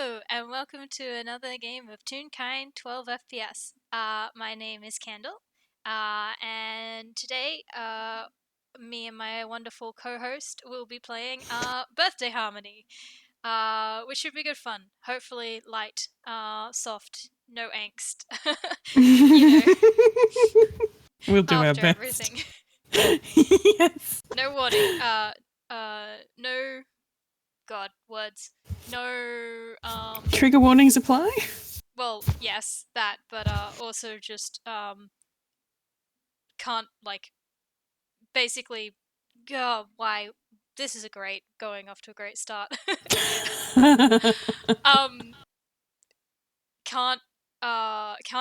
Hello, and welcome to another game of Toonkind 12 FPS. My name is Candle, and today, me and my wonderful co-host will be playing Birthday Harmony, which should be good fun. Hopefully light, soft, no angst. you know, We'll do our after best. everything. Yes. No warning. No... God, words. No, Trigger warnings apply? well, yes, that, but also just can't, like, basically, why this is going off to a great start. um can't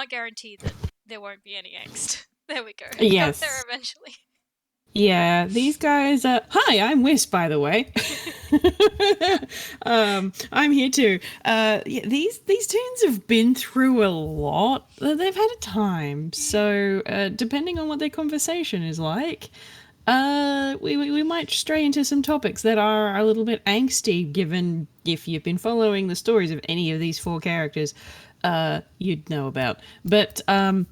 guarantee that there won't be any angst. There we go. Yes. Got there eventually. Yeah, these guys hi, I'm Whis, by the way. I'm here too. Yeah, these tunes have been through a lot. They've had a time. So, depending on what their conversation is like, we might stray into some topics that are a little bit angsty, given if you've been following the stories of any of these four characters, you'd know about. But I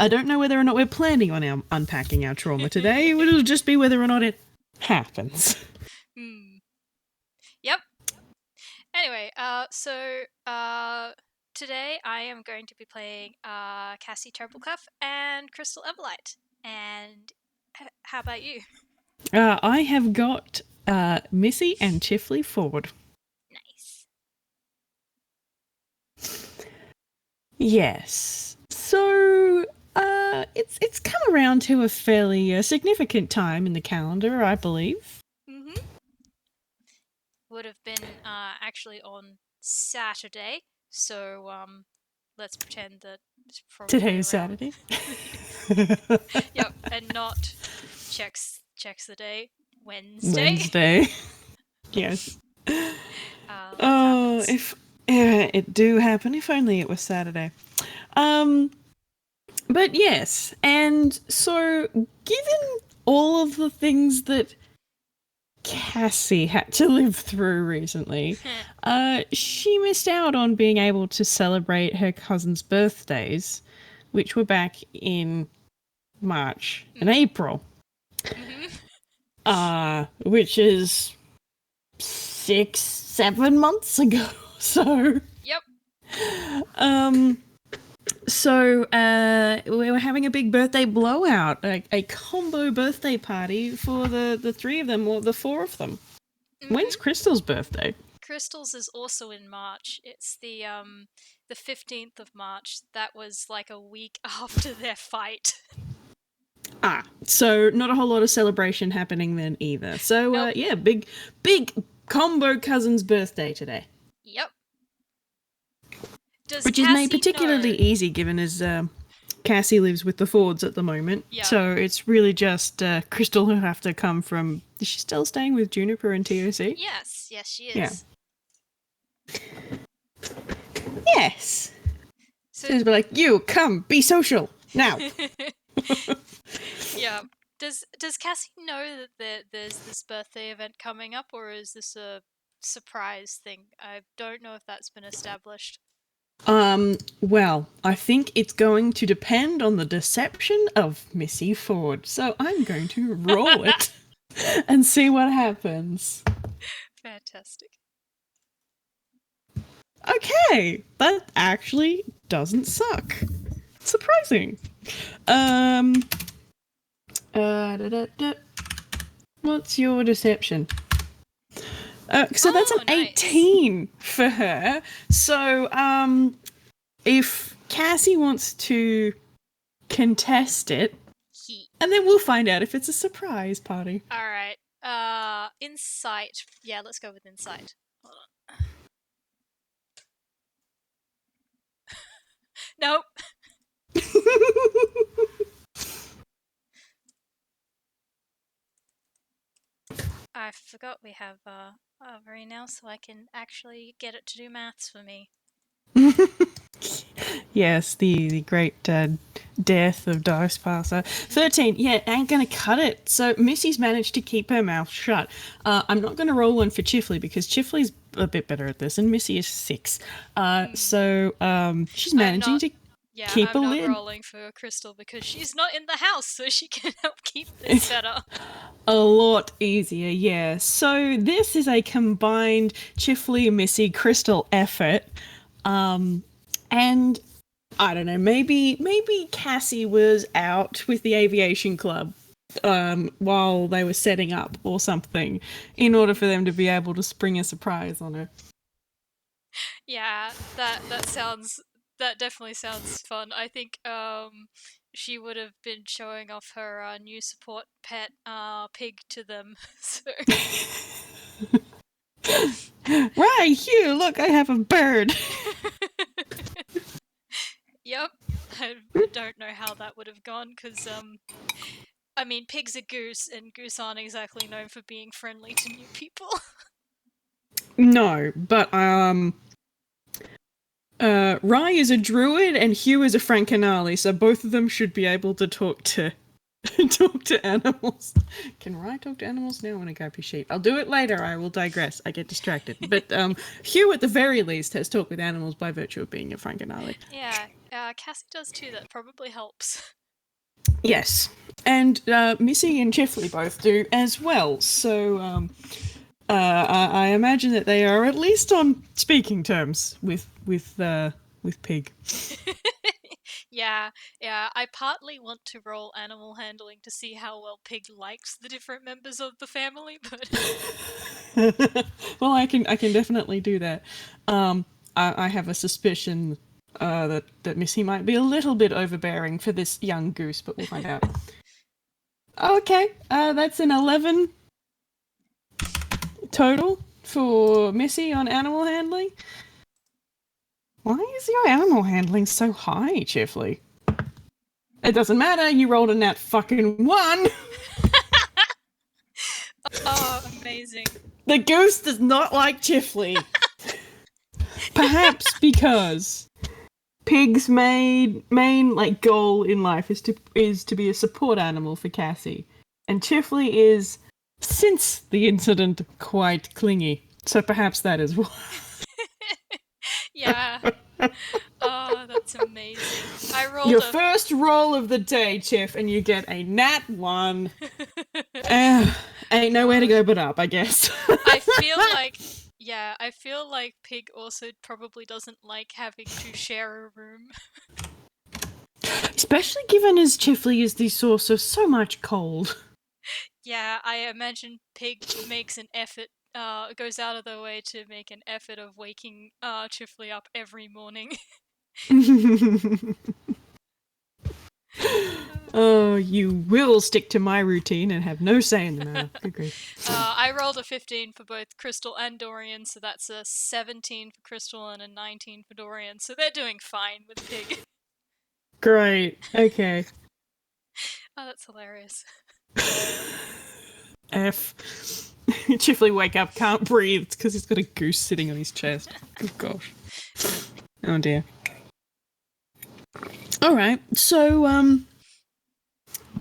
don't know whether or not we're planning on unpacking our trauma today. It'll just be whether or not it happens. Yep. Anyway, so today I am going to be playing Cassie Trebleclef and Crystal Everlight. And how about you? I have got Missy and Chifley Forde. Nice. Yes. So it's come around to a fairly significant time in the calendar, I believe. Mm-hmm. Would have been actually on Saturday, so let's pretend that it's probably Today is around... Saturday. Yep, and not checks the day. Wednesday. Yes. Oh, if it do happen, if only it was Saturday. But yes, and so given all of the things that Cassie had to live through recently, she missed out on being able to celebrate her cousin's birthdays, which were back in March and April. Which is 6-7 months ago. So Yep. So we were having a big birthday blowout, a combo birthday party for the three of them, or the four of them. When's Crystal's birthday? Crystal's is also in March. It's the 15th of March. That was like a week after their fight. So not a whole lot of celebration happening then either. So Nope. yeah, big combo cousin's birthday today. Yep. Which is made particularly easy given as Cassie lives with the Fordes at the moment. Yeah. So it's really just Crystal who have to come from... Is she still staying with Juniper and TOC? Yes, she is. Yeah. Yes. So it's like, you, come, be social, now. Yeah. Does Cassie know that there's this birthday event coming up, or is this a surprise thing? I don't know if that's been established. Well, I think it's going to depend on the deception of Missy Forde. So I'm going to roll it and see what happens. Fantastic. Okay, that actually doesn't suck. Surprising. What's your deception? So that's an 18 for her. So, if Cassie wants to contest it, and then we'll find out if it's a surprise party. Alright. Insight. Yeah, let's go with insight. Hold on. Nope. I forgot we have Avery now, so I can actually get it to do maths for me. Yes, the great death of Dice Passer. 13, yeah, ain't gonna cut it. So Missy's managed to keep her mouth shut. I'm not gonna roll one for Chifley because Chifley's a bit better at this, and Missy is 6. Mm. So she's I'm managing not. to Yeah, keep a I'm not lid. rolling for Crystal because she's not in the house, so she can help keep this better. A lot easier, yeah. So this is a combined Chifley, Missy, Crystal effort. And I don't know, maybe Cassie was out with the aviation club while they were setting up or something in order for them to be able to spring a surprise on her. Yeah, that definitely sounds fun. I think she would have been showing off her new support pet pig to them. So Right, Hugh, look, I have a bird. yep. I don't know how that would have gone because I mean pigs are goose and goose aren't exactly known for being friendly to new people. No, but Rye is a druid and Hugh is a Frankenali, so both of them should be able to talk to talk to animals. Can Rye talk to animals? Now I want to grab his sheep. I'll do it later. I will digress. I get distracted. But Hugh, at the very least, has talked with animals by virtue of being a Frankenali. Yeah, Cassie does too. That probably helps. Yes, and Missy and Chifley both do as well. So I imagine that they are at least on speaking terms with Pig. Yeah, yeah. I partly want to roll animal handling to see how well Pig likes the different members of the family, but Well, I can definitely do that. I have a suspicion that Missy might be a little bit overbearing for this young goose, but we'll find out. Okay, that's an 11 total for Missy on animal handling. Why is your animal handling so high, Chifley? It doesn't matter. You rolled a nat fucking 1. oh, amazing. The goose does not like Chifley. Perhaps because Pig's main like goal in life is to be a support animal for Cassie, and Chifley is, since the incident, quite clingy. So perhaps that is why. Yeah. Oh, that's amazing. I rolled Your a first roll of the day, Chif, and you get a nat 1. Ain't nowhere to go but up, I guess. I feel like yeah, I feel like Pig also probably doesn't like having to share a room. Especially given as Chifley is the source of so much cold. Yeah, I imagine Pig makes an effort goes out of their way to make an effort of waking Chifley up every morning. Oh, you will stick to my routine and have no say in the matter. Good grief. I rolled a 15 for both Crystal and Dorian, so that's a 17 for Crystal and a 19 for Dorian, so they're doing fine with Pig. Great. Okay. Oh, that's hilarious. F. Chifley wake up, can't breathe. It's because he's got a goose sitting on his chest. Oh gosh. Oh dear. Alright, so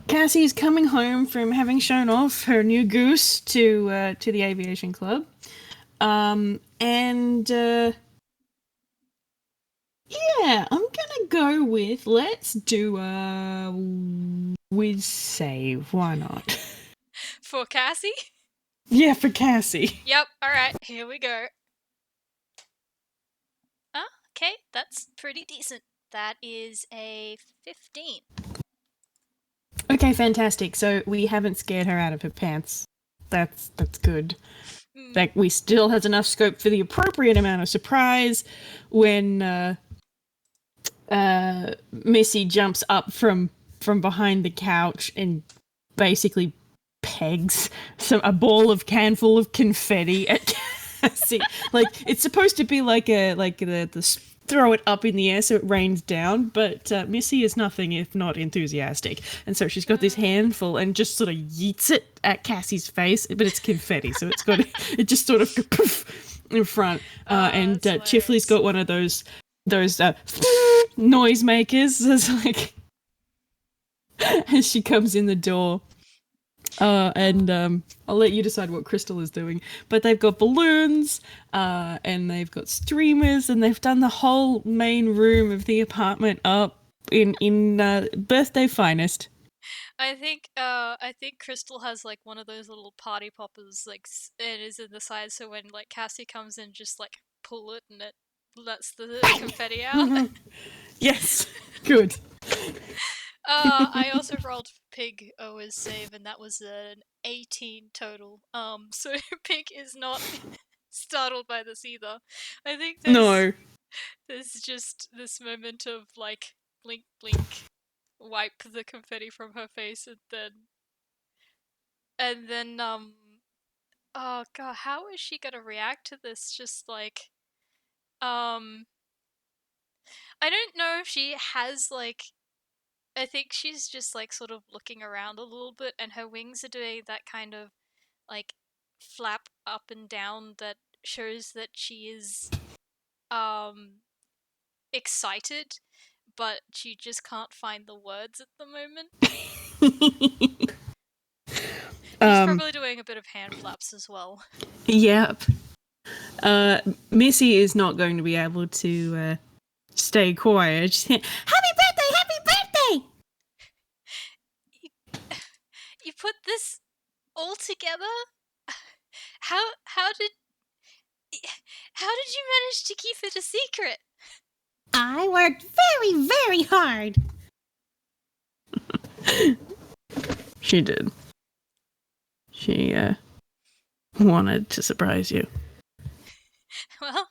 Cassie's coming home from having shown off her new goose to the aviation club. And yeah, I'm gonna go with, let's do a Whis save. Why not? For Cassie? Yeah, for Cassie. Yep, alright, here we go. Okay, that's pretty decent. That is a 15. Okay, fantastic. So we haven't scared her out of her pants. That's good. Like, we still has enough scope for the appropriate amount of surprise when Missy jumps up from behind the couch and basically pegs a ball of can full of confetti at Cassie. Like, it's supposed to be like the throw it up in the air so it rains down, but Missy is nothing if not enthusiastic, and so she's got this handful and just sort of yeets it at Cassie's face, but it's confetti, so it just sort of poof in front, and Chifley's got one of those noisemakers as like as she comes in the door. And I'll let you decide what Crystal is doing. But they've got balloons, and they've got streamers, and they've done the whole main room of the apartment up in birthday finest. I think Crystal has like one of those little party poppers, like it is in the side, so when like Cassie comes in, just like pull it and it lets the confetti out. Yes, good. I also rolled Pig always save, and that was an 18 total. So Pig is not startled by this either. I think No. there's just this moment of like blink blink, wipe the confetti from her face, and then oh god, how is she gonna react to this? Just like um I don't know if she has like I think she's just like sort of looking around a little bit, and her wings are doing that kind of like flap up and down that shows that she is um excited, but she just can't find the words at the moment. She's um. probably doing a bit of hand flaps as well. Yep. Missy is not going to be able to stay quiet. She's saying, "Happy birthday! Happy birthday!" You put this all together? How did how did you manage to keep it a secret? I worked very, very hard. She did. She wanted to surprise you. Well,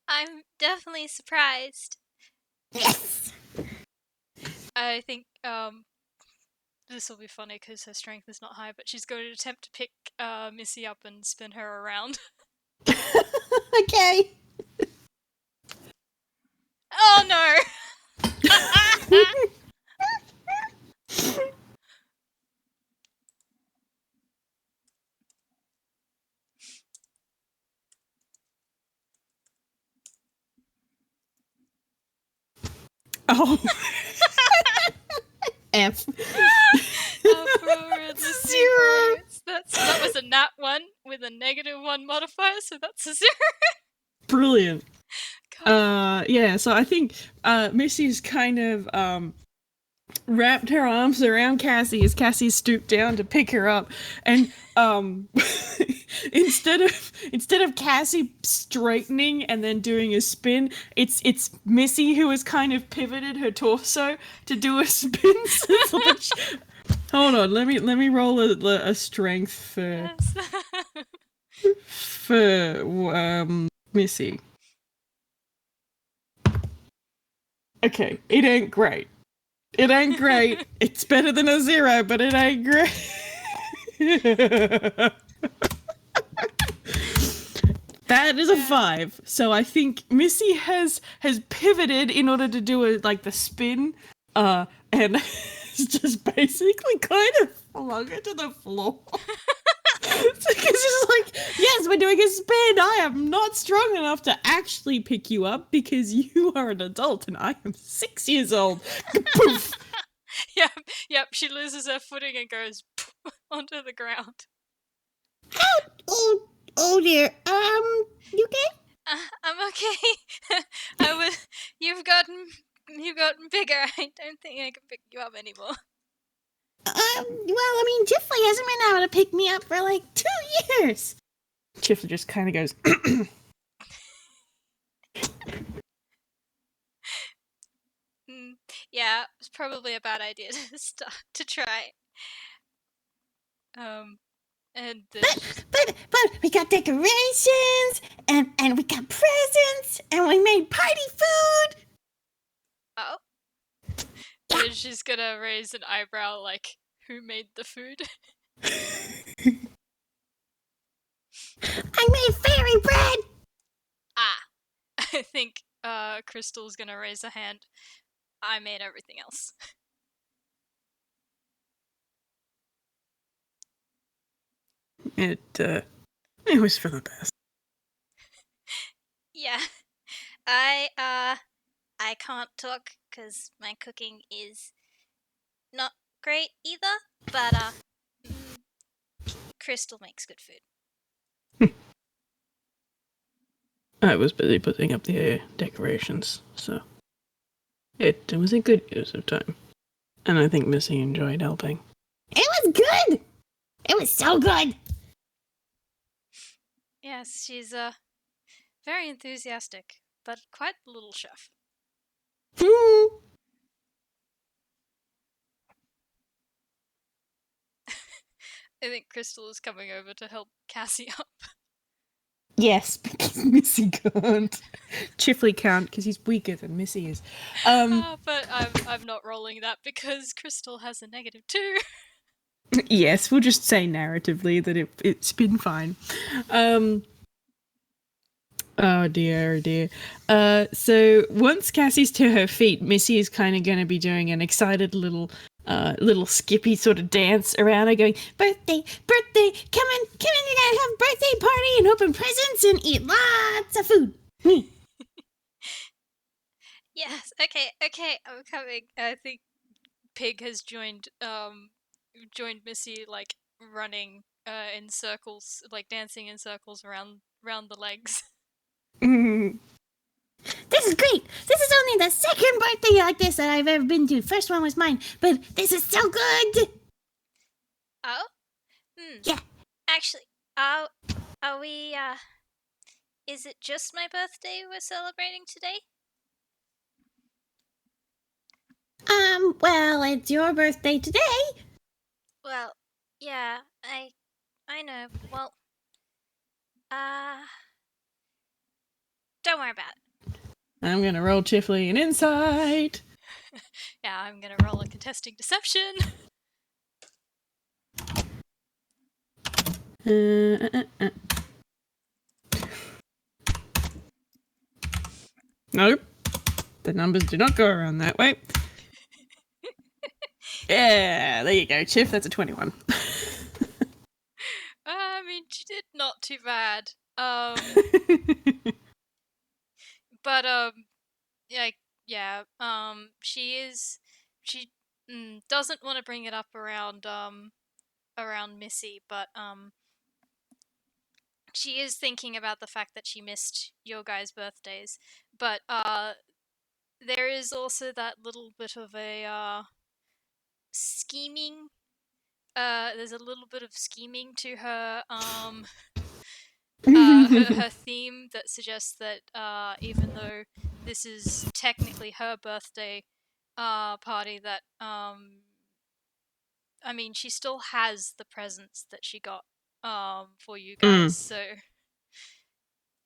I'm definitely surprised. Yes. I think this will be funny because her strength is not high, but she's going to attempt to pick Missy up and spin her around. Okay. Oh no! Oh. F. For the zero. That was a nat 1 with a -1 modifier, so that's a 0. Brilliant. God. Yeah, so I think Missy's kind of wrapped her arms around Cassie as Cassie stooped down to pick her up, and instead of Cassie straightening and then doing a spin, it's Missy who has kind of pivoted her torso to do a spin. Hold on, let me roll a strength Yes. for Missy. Okay, it ain't great. It ain't great. It's better than a 0, but it ain't great. That is a 5. So I think Missy has pivoted in order to do the spin, and it's just basically kind of flung her to the floor. It's just like, yes, we're doing a spin. I am not strong enough to actually pick you up because you are an adult and I am 6 years old. Poof. Yep, she loses her footing and goes onto the ground. Oh dear. You okay? I'm okay. You've gotten bigger. I don't think I can pick you up anymore. Well, I mean, Chifley hasn't been able to pick me up for like 2 years. Chifley just kind of goes, Yeah, it's probably a bad idea to start to try. And but we got decorations and we got presents and we made party food. oh, and she's gonna raise an eyebrow, like, who made the food? I made fairy bread. I think Crystal's gonna raise a hand. I made everything else. It was for the best. Yeah, I I can't talk because my cooking is not great either, but mm, Crystal makes good food. I was busy putting up the decorations, so it was a good use of time. And I think Missy enjoyed helping. It was good! It was so good! Yes, she's very enthusiastic, but quite the little chef. I think Crystal is coming over to help Cassie up. Yes, because Missy can't. Chifley can't because he's weaker than Missy is. But I'm not rolling that because Crystal has a -2. Yes, we'll just say narratively that it's been fine. Oh dear, oh dear. So once Cassie's to her feet, Missy is kind of going to be doing an excited little skippy sort of dance around her, going, "Birthday, birthday, come in, we're gonna have a birthday party and open presents and eat lots of food." Yes, okay, I'm coming. I think Pig has joined Missy, like running in circles, like dancing in circles around the legs. This is great! This is only the second birthday like this that I've ever been to. First one was mine, but this is so good! Oh? Yeah. Actually, are we, is it just my birthday we're celebrating today? Well, it's your birthday today. Well, yeah, I know. Well, don't worry about it. I'm going to roll Chifley an insight. Yeah, I'm gonna roll a contesting deception. Nope. The numbers do not go around that way. Yeah, there you go, Chif. That's a 21. I mean, she did not too bad. But she doesn't want to bring it up around Missy, but she is thinking about the fact that she missed your guys' birthdays. But there is also that little bit of a scheming. There's a little bit of scheming to her her theme that suggests that even though this is technically her birthday party, that I mean, she still has the presents that she got for you guys. So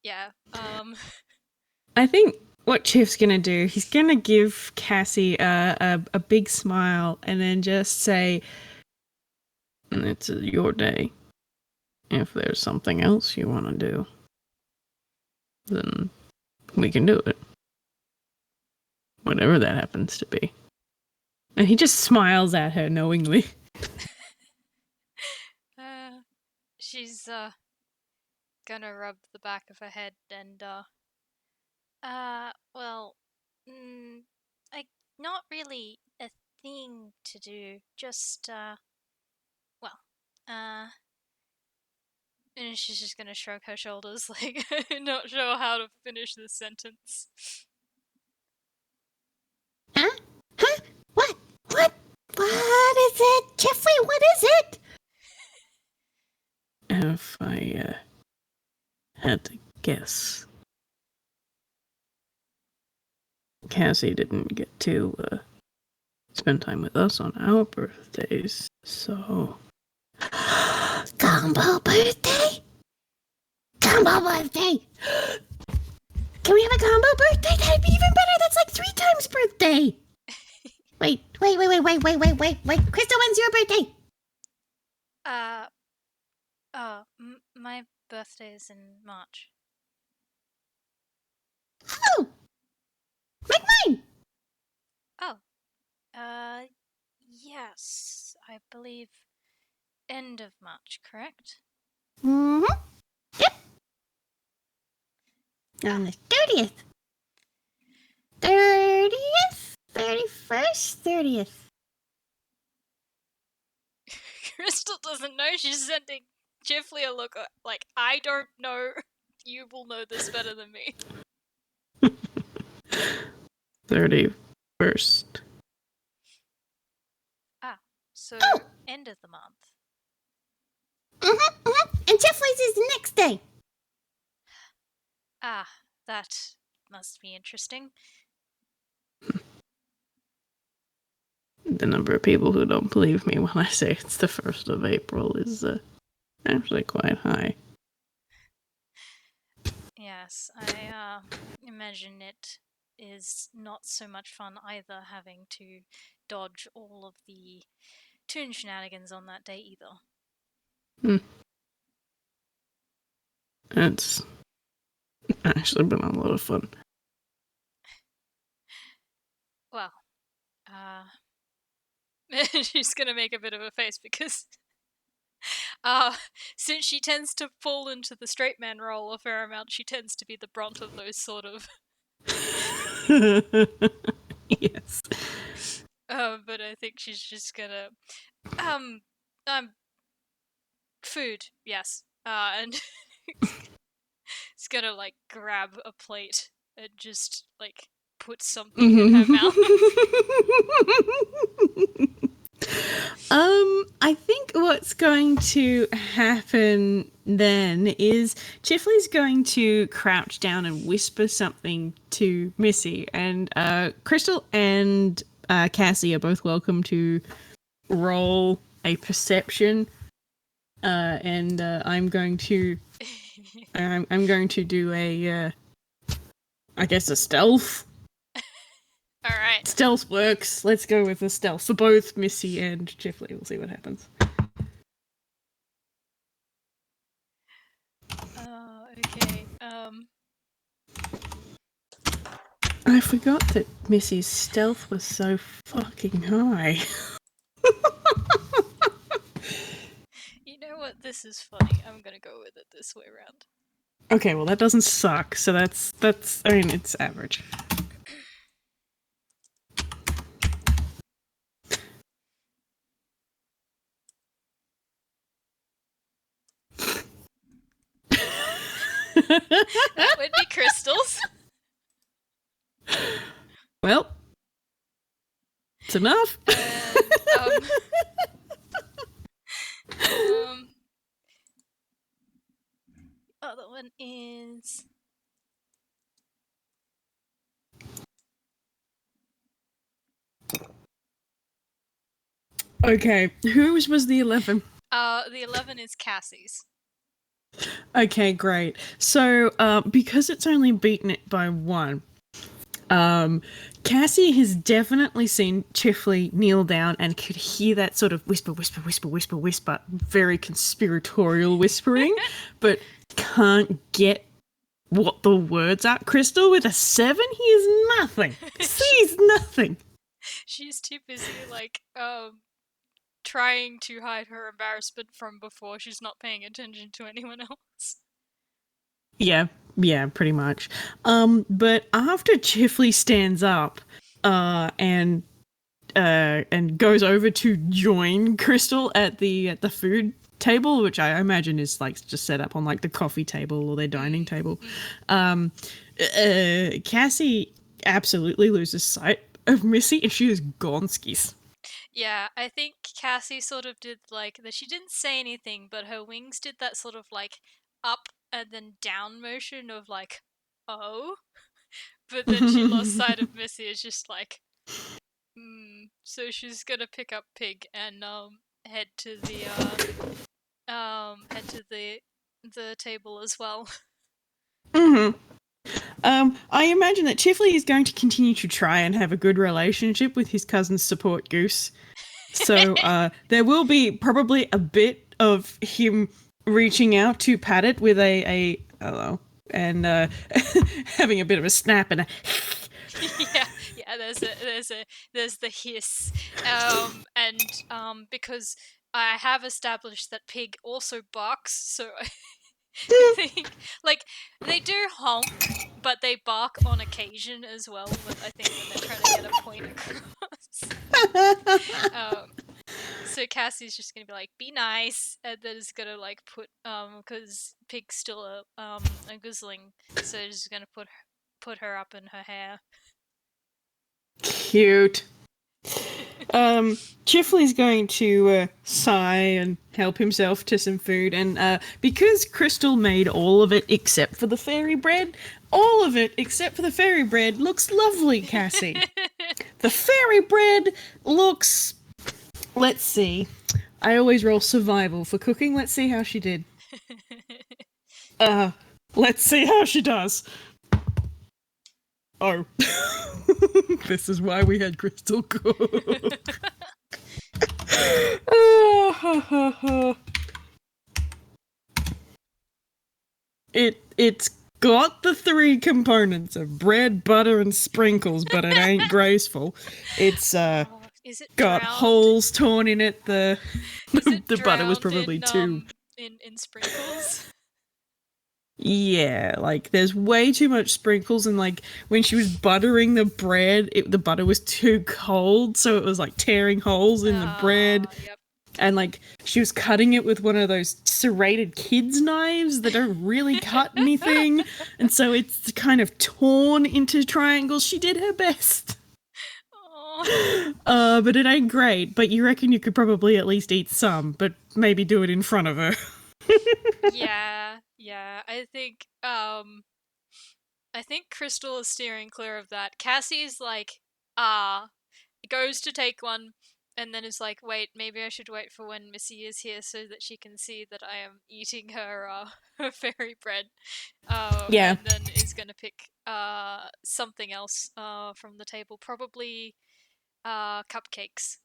yeah. I think what Chif's gonna do, he's gonna give Cassie a big smile and then just say, "It's your day. If there's something else you want to do, then we can do it. Whatever that happens to be." And he just smiles at her knowingly. She's gonna rub the back of her head and well, like not really a thing to do. Just well, and she's just gonna shrug her shoulders, like not sure how to finish this sentence. Huh? Huh? What? What? What is it? Jeffrey, what is it? If I had to guess, Cassie didn't get to spend time with us on our birthdays, so... Combo birthday? Combo birthday! Can we have a combo birthday? That'd be even better. That's like 3 times birthday. Wait. Crystal, when's your birthday? My birthday is in March. Oh! Like mine! Oh. Yes, I believe end of March, correct? Mm-hmm. Yep. On the 30th. 31st? 30th. Crystal doesn't know. She's sending Chifley a look like, I don't know. You will know this better than me. 31st. So, end of the month. And Chifley's is the next day. That must be interesting. The number of people who don't believe me when I say it's the 1st of April is actually quite high. Yes, I imagine it is not so much fun either, having to dodge all of the Toon shenanigans on that day either. It's actually been a lot of fun. Well, she's gonna make a bit of a face because since she tends to fall into the straight man role a fair amount, she tends to be the brunt of those sort of Yes. but I think she's just gonna food, yes. And it's gonna like grab a plate and just like put something in her mouth. I think what's going to happen then is Chifley's going to crouch down and whisper something to Missy, and Crystal and Cassie are both welcome to roll a perception, and I'm going to do a I guess a stealth. Alright. Stealth works. Let's go with the stealth for both Missy and Chifley. We'll see what happens. Okay. I forgot that Missy's stealth was so fucking high. You know what? This is funny. I'm gonna go with it this way around. Okay, well that doesn't suck. So that's I mean it's average. That would be Crystal's. Well, it's enough. Other one is Okay, whose was the 11? the 11 is Cassie's. Okay, great. So, because it's only beaten it by 1, Cassie has definitely seen Chifley kneel down and could hear that sort of whisper, whisper, whisper, whisper, whisper, very conspiratorial whispering, but can't get what the words are. Crystal, with a 7, hears nothing. Sees nothing. She's too busy, like, trying to hide her embarrassment from before. She's not paying attention to anyone else. Yeah, pretty much. But after Chifley stands up, and goes over to join Crystal at the food table, which I imagine is like just set up on like the coffee table or their dining table, Cassie absolutely loses sight of Missy and she is gone skis. Yeah, I think Cassie sort of did like that. She didn't say anything, but her wings did that sort of like up and then down motion of like, oh. But then she lost sight of Missy. It's just like, So she's gonna pick up Pig and head to the table as well. I imagine that Chifley is going to continue to try and have a good relationship with his cousin's support goose. So there will be probably a bit of him reaching out to pat it with a hello and having a bit of a snap and a yeah. There's the hiss, and because I have established that Pig also barks, so I think like they do honk, but they bark on occasion as well. But I think when they're trying to get a point across. So Cassie's just gonna be like, be nice, and then is gonna like put because Pig's still a goosling, so she's gonna put her up in her hair. Cute. Chifley's going to sigh and help himself to some food, and because Crystal made all of it except for the fairy bread, all of it except for the fairy bread looks lovely, Cassie. The fairy bread looks... Let's see. I always roll survival for cooking. Let's see how she did. Let's see how she does. Oh. This is why we had Crystal cook. It's got the three components of bread, butter, and sprinkles, but it ain't graceful. It's Is it got drowned? holes torn in it. The butter was Drowned probably too... in sprinkles. Yeah, like there's way too much sprinkles, and like when she was buttering the bread, the butter was too cold, so it was like tearing holes in the bread. Yep. And like she was cutting it with one of those serrated kids' knives that don't really cut anything, and so it's kind of torn into triangles. She did her best. But it ain't great. But you reckon you could probably at least eat some, but maybe do it in front of her. Yeah. I think Crystal is steering clear of that. Cassie's like, goes to take one, and then is like, wait, maybe I should wait for when Missy is here so that she can see that I am eating her her fairy bread. Yeah. And then is gonna pick something else from the table, probably cupcakes.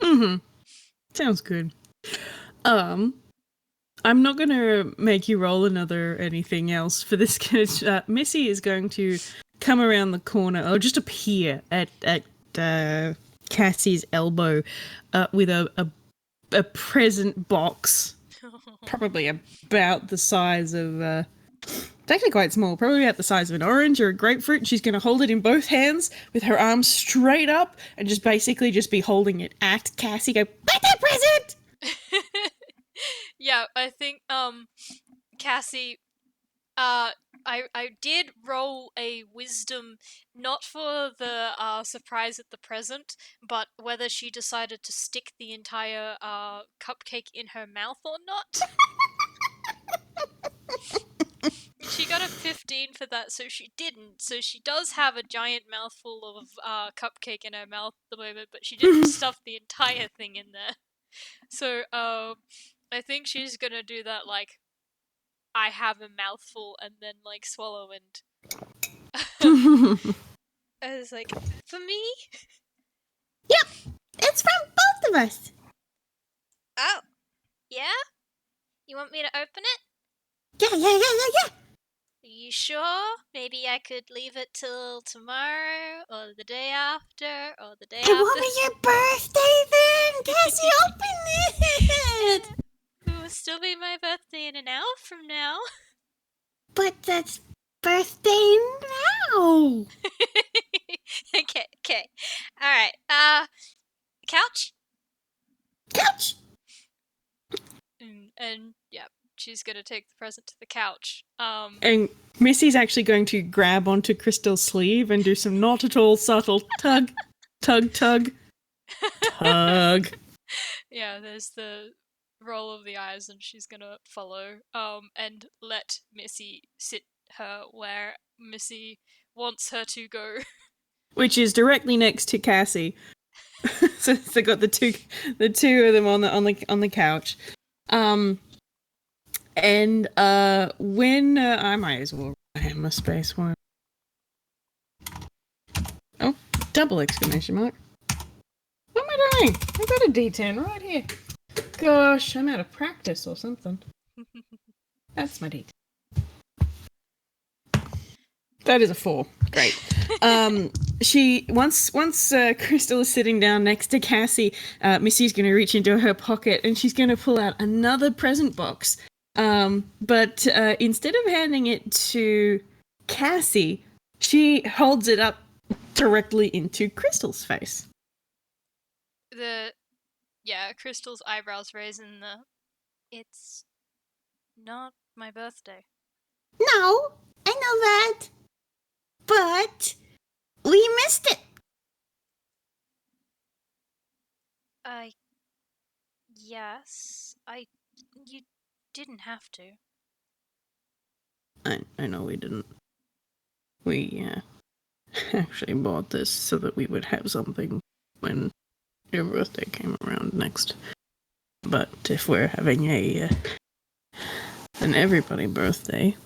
Mm-hmm. Sounds good. I'm not going to make you roll another anything else for this. Missy is going to come around the corner, or just appear at Cassie's elbow with a present box, probably about the size of... it's actually quite small, probably about the size of an orange or a grapefruit. She's going to hold it in both hands with her arms straight up and just basically just be holding it at Cassie. Go, birthday present! Yeah, I think Cassie I did roll a wisdom, not for the surprise at the present, but whether she decided to stick the entire cupcake in her mouth or not. She got a 15 for that, so she didn't. So she does have a giant mouthful of cupcake in her mouth at the moment, but she didn't stuff the entire thing in there. So I think she's gonna do that, like, I have a mouthful and then like swallow and I was like, for me? Yep, it's from both of us. Oh, yeah? You want me to open it? Yeah. Are you sure? Maybe I could leave it till tomorrow, or the day after, or the day It won't be your birthday then. Cassie, open it. It will still be my birthday in an hour from now. But that's birthday now. Okay. Alright, couch? Couch. And yeah, she's gonna take the present to the couch. And Missy's actually going to grab onto Crystal's sleeve and do some not at all subtle tug. Yeah, there's the roll of the eyes, and she's gonna follow, and let Missy sit her where Missy wants her to go. Which is directly next to Cassie. So they got the two of them on the couch. And when I might as well write my space one. Oh, double exclamation mark. What am I doing? I've got a D10 right here. Gosh, I'm out of practice or something. That's my D10. That is a 4. Great. She once Crystal is sitting down next to Cassie, Missy's going to reach into her pocket and she's going to pull out another present box. But instead of handing it to Cassie, she holds it up directly into Crystal's face. Crystal's eyebrows raise in the. It's not my birthday. No, I know that. But we missed it. Yes. You didn't have to. I know we didn't. We actually bought this so that we would have something when your birthday came around next. But if we're having an everybody birthday,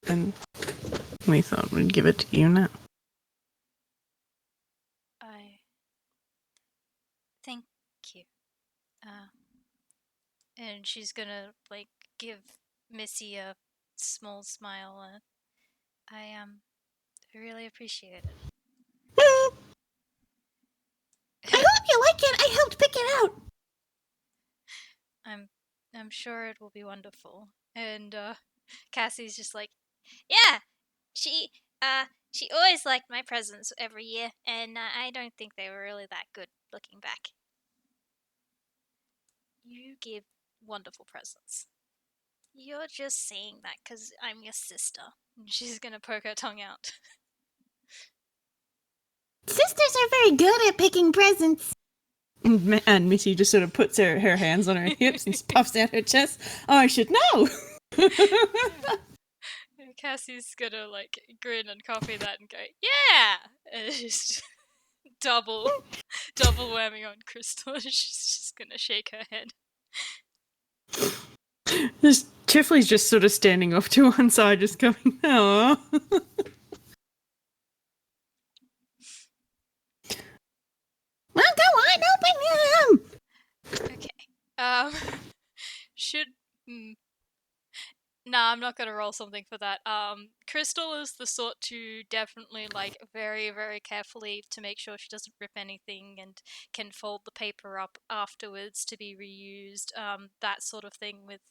then we thought we'd give it to you now. Thank you. And she's gonna give Missy a small smile. I really appreciate it. I hope you like it. I helped pick it out. I'm sure it will be wonderful. And Cassie's just like, yeah, she always liked my presents every year, and I don't think they were really that good looking back. You give wonderful presents. You're just saying that because I'm your sister. And she's gonna poke her tongue out. Sisters are very good at picking presents. And Missy just sort of puts her hands on her hips and puffs out her chest. Oh, I should know! Cassie's gonna grin and copy that and go, yeah! And it's just double whammy on Crystal. She's just gonna shake her head. Chifley's just sort of standing off to one side, just going, oh. Well, go on, open them. Okay. Should. Nah, I'm not gonna roll something for that. Crystal is the sort to definitely very, very carefully to make sure she doesn't rip anything and can fold the paper up afterwards to be reused. That sort of thing with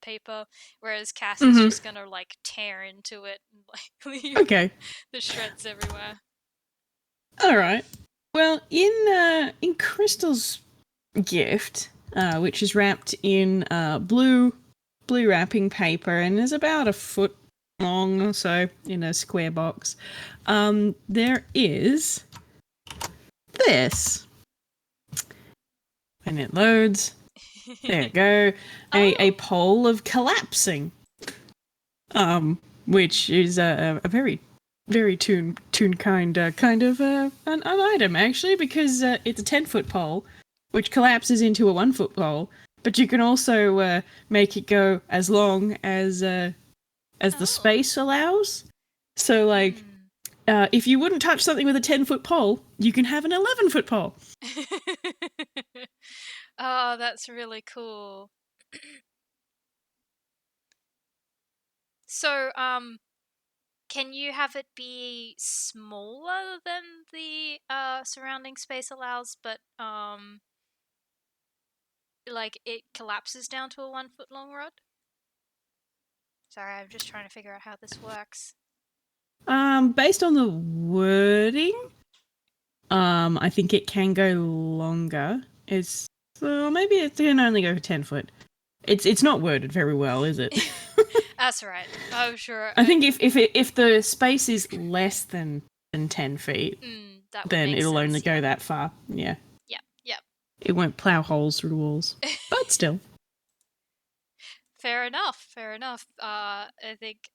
paper. Whereas Cassie's just gonna tear into it and leave the shreds everywhere. All right. Well, in Crystal's gift, which is wrapped in blue wrapping paper and is about a foot long or so in a square box, there is this. And it loads. There you go. A pole of collapsing. Which is a very Toonkind kind of an item, actually, because it's a 10-foot pole, which collapses into a 1-foot pole, but you can also make it go as long as the space allows. So, if you wouldn't touch something with a 10-foot pole, you can have an 11-foot pole. Oh, that's really cool. So, can you have it be smaller than the surrounding space allows, but it collapses down to a 1-foot long rod? Sorry, I'm just trying to figure out how this works. Based on the wording, I think it can go longer. Maybe it can only go 10 foot. It's not worded very well, is it? That's right. I'm sure. I think if the space is less than 10 feet, then it'll only go that far. Yeah. Yep. It won't plow holes through walls, but still. Fair enough. I think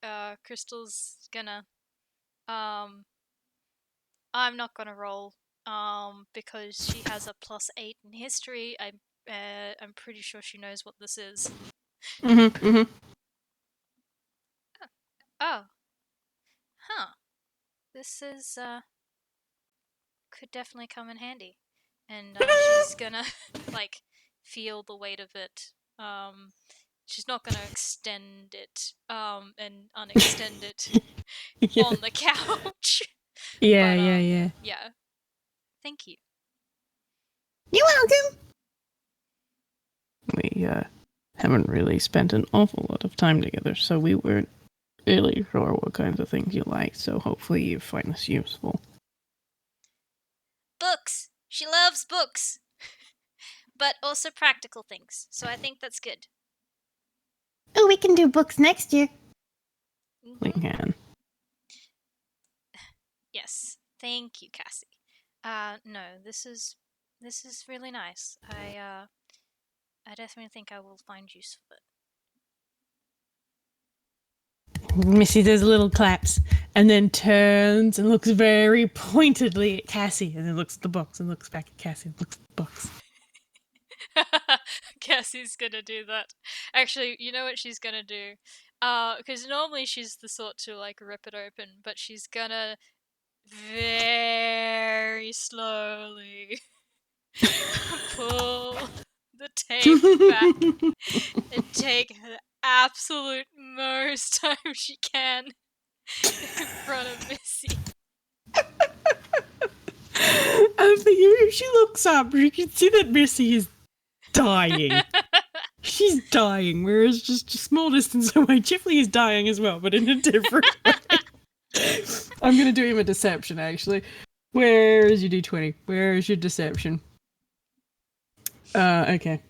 Crystal's gonna. I'm not gonna roll. Because she has a +8 in history. I'm pretty sure she knows what this is. Oh. Huh. This is could definitely come in handy. And she's gonna feel the weight of it. She's not gonna extend it and unextend it on the couch. Yeah. Yeah. Thank you. You're welcome. We haven't really spent an awful lot of time together, so we weren't really sure what kinds of things you like, so hopefully you find this useful. Books. She loves books, but also practical things. So I think that's good. Oh, we can do books next year. We can. Yes. Thank you, Cassie. No, this is really nice. I definitely think I will find use for it. Missy does little claps and then turns and looks very pointedly at Cassie and then looks at the box and looks back at Cassie and looks at the box. Cassie's gonna do that. Actually, you know what she's gonna do? Because normally she's the sort to like rip it open, but she's gonna very slowly pull the tape back and take the absolute most time she can in front of Missy. And for you, she looks up, you can see that Missy is dying. She's dying, whereas just a small distance away, Chifley is dying as well, but in a different way. I'm going to do him a deception, actually. Where is your D20? Where is your deception? Okay.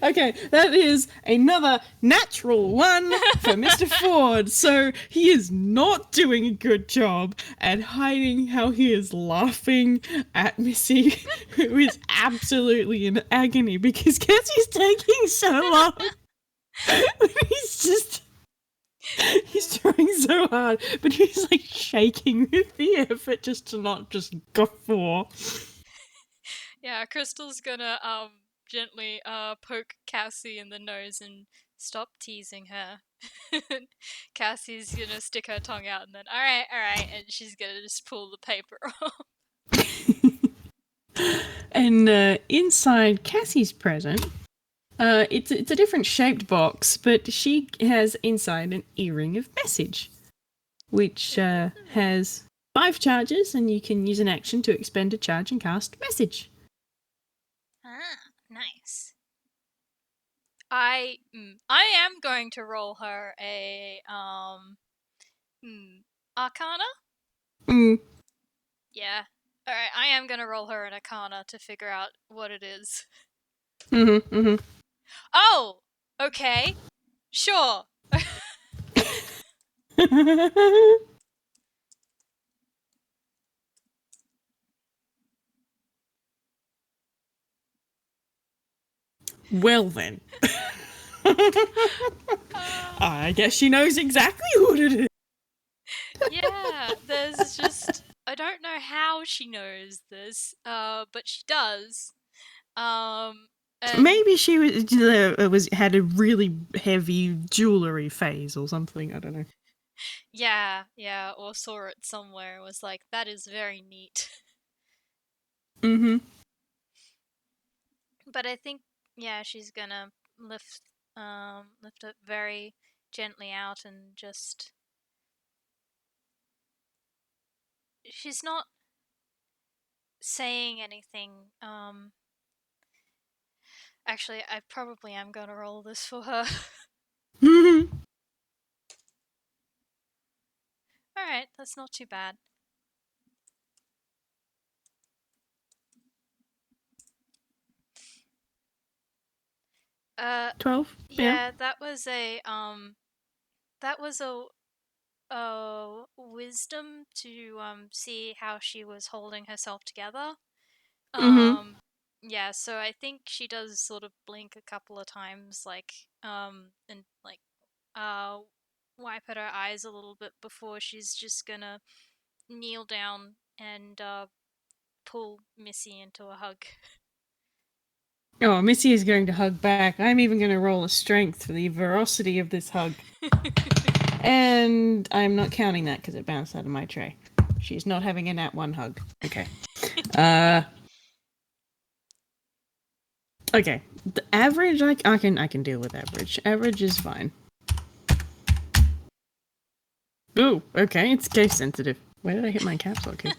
Okay, that is another natural one for Mr. Forde. So he is not doing a good job at hiding how he is laughing at Missy, who is absolutely in agony because Cassie's taking so long. He's trying so hard, but he's like shaking with the effort just to not just guffaw. Yeah, Crystal's gonna gently poke Cassie in the nose and stop teasing her. Cassie's gonna stick her tongue out and then alright, and she's gonna just pull the paper off. And inside Cassie's present, it's a different shaped box, but she has inside an earring of message, which has 5 charges, and you can use an action to expend a charge and cast message. Ah, nice. I am going to roll her a Arcana. Yeah. All right, I am gonna roll her an Arcana to figure out what it is. Oh, okay, sure. Well then. I guess she knows exactly what it is. Yeah, there's just I don't know how she knows this, but she does. And Maybe she had a really heavy jewelry phase or something. I don't know. yeah, or saw it somewhere. And was like, that is very neat. But I think she's gonna lift it very gently out and just. She's not saying anything. Actually, I probably am gonna roll this for her. Alright, that's not too bad. Uh, 12? yeah, that was a wisdom to see how she was holding herself together. Yeah, so I think she does sort of blink a couple of times, like and like wipe at her eyes a little bit before she's just gonna kneel down and pull Missy into a hug. Oh, Missy is going to hug back. I'm even going to roll a strength for the veracity of this hug. And I'm not counting that because it bounced out of my tray. She's not having a nat 1 hug. Okay. Okay. The average, I can deal with average. Average is fine. Ooh, okay, it's case sensitive. Where did I hit my caps lock here?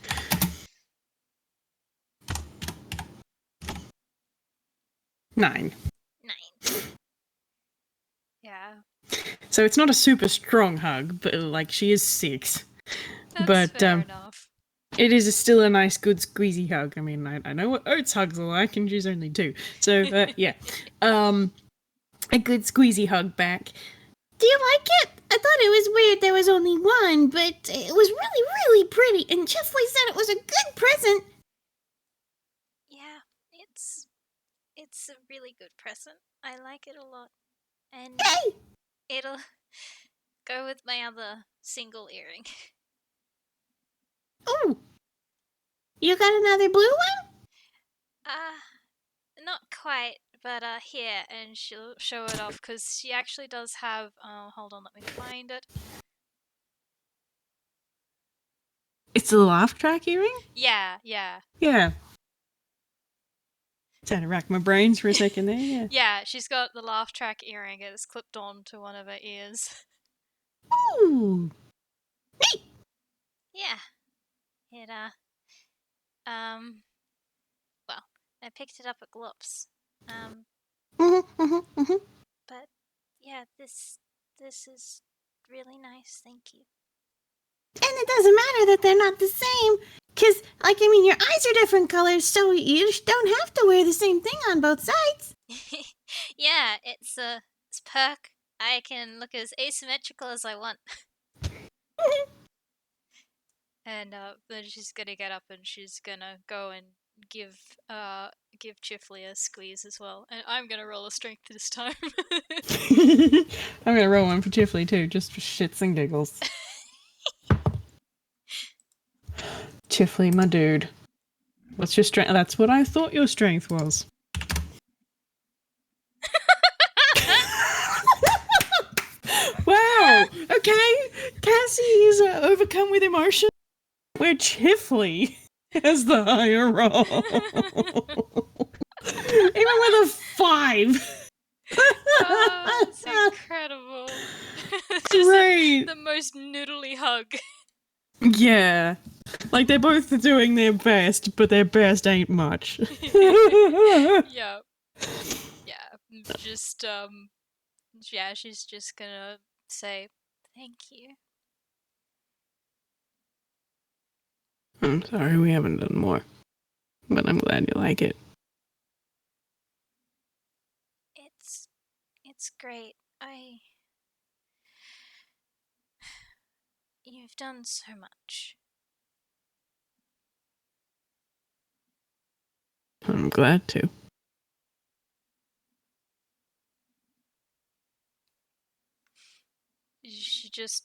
Nine. Yeah. So it's not a super strong hug, but like she is 6. That's but fair enough. It is still a nice, good squeezy hug. I mean, I know what Oates hugs are like, and she's only 2. So, yeah. A good squeezy hug back. Do you like it? I thought it was weird there was only one, but it was really, really pretty, and Chifley said it was a good present. Yeah, it's a really good present. I like it a lot. And Hey! it'll go with my other single earring. Ooh! You got another blue one? Not quite, but here, and she'll show it off because she actually does have. Hold on, let me find it. It's a laugh track earring? Yeah. Yeah. Trying to rack my brains for a second there, yeah. Yeah, she's got the laugh track earring. It's clipped on to one of her ears. Ooh! Neat! Yeah. It well, I picked it up at Glops. But yeah, this is really nice. Thank you. And it doesn't matter that they're not the same, because, your eyes are different colors, so you don't have to wear the same thing on both sides. Yeah, it's a perk. I can look as asymmetrical as I want. And then she's gonna get up and she's gonna go and give Chifley a squeeze as well. And I'm gonna roll a strength this time. I'm gonna roll one for Chifley too, just for shits and giggles. Chifley, my dude. What's your strength? That's what I thought your strength was. Wow! Okay, Cassie is overcome with emotion, where Chifley has the higher roll. Even with a 5. Oh, it's incredible. Just Great. the most noodly hug. Yeah. Like, they're both doing their best, but their best ain't much. Yeah. Just yeah, she's just gonna say thank you. I'm sorry we haven't done more, but I'm glad you like it. It's great. You've done so much. I'm glad to. She just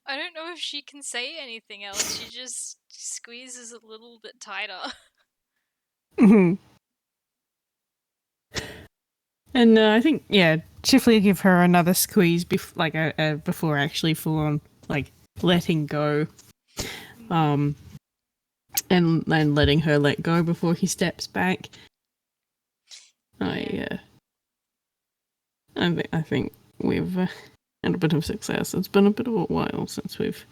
I don't know if she can say anything else. She just squeezes a little bit tighter. And I think, yeah, Chifley give her another squeeze before actually full on, letting go. And letting her let go before he steps back. I think we've had a bit of success. It's been a bit of a while since we've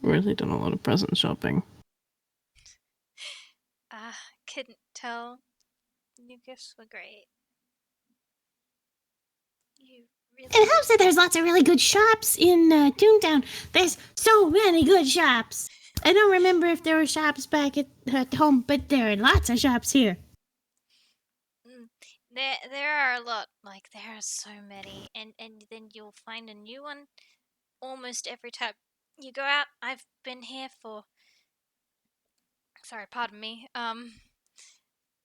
really done a lot of present shopping. Couldn't tell. New gifts were great. You really. It helps that there's lots of really good shops in Toontown. There's so many good shops. I don't remember if there were shops back at home, but there are lots of shops here. There are a lot. Like, there are so many, and then you'll find a new one almost every time you go out. I've been here for. Sorry, pardon me.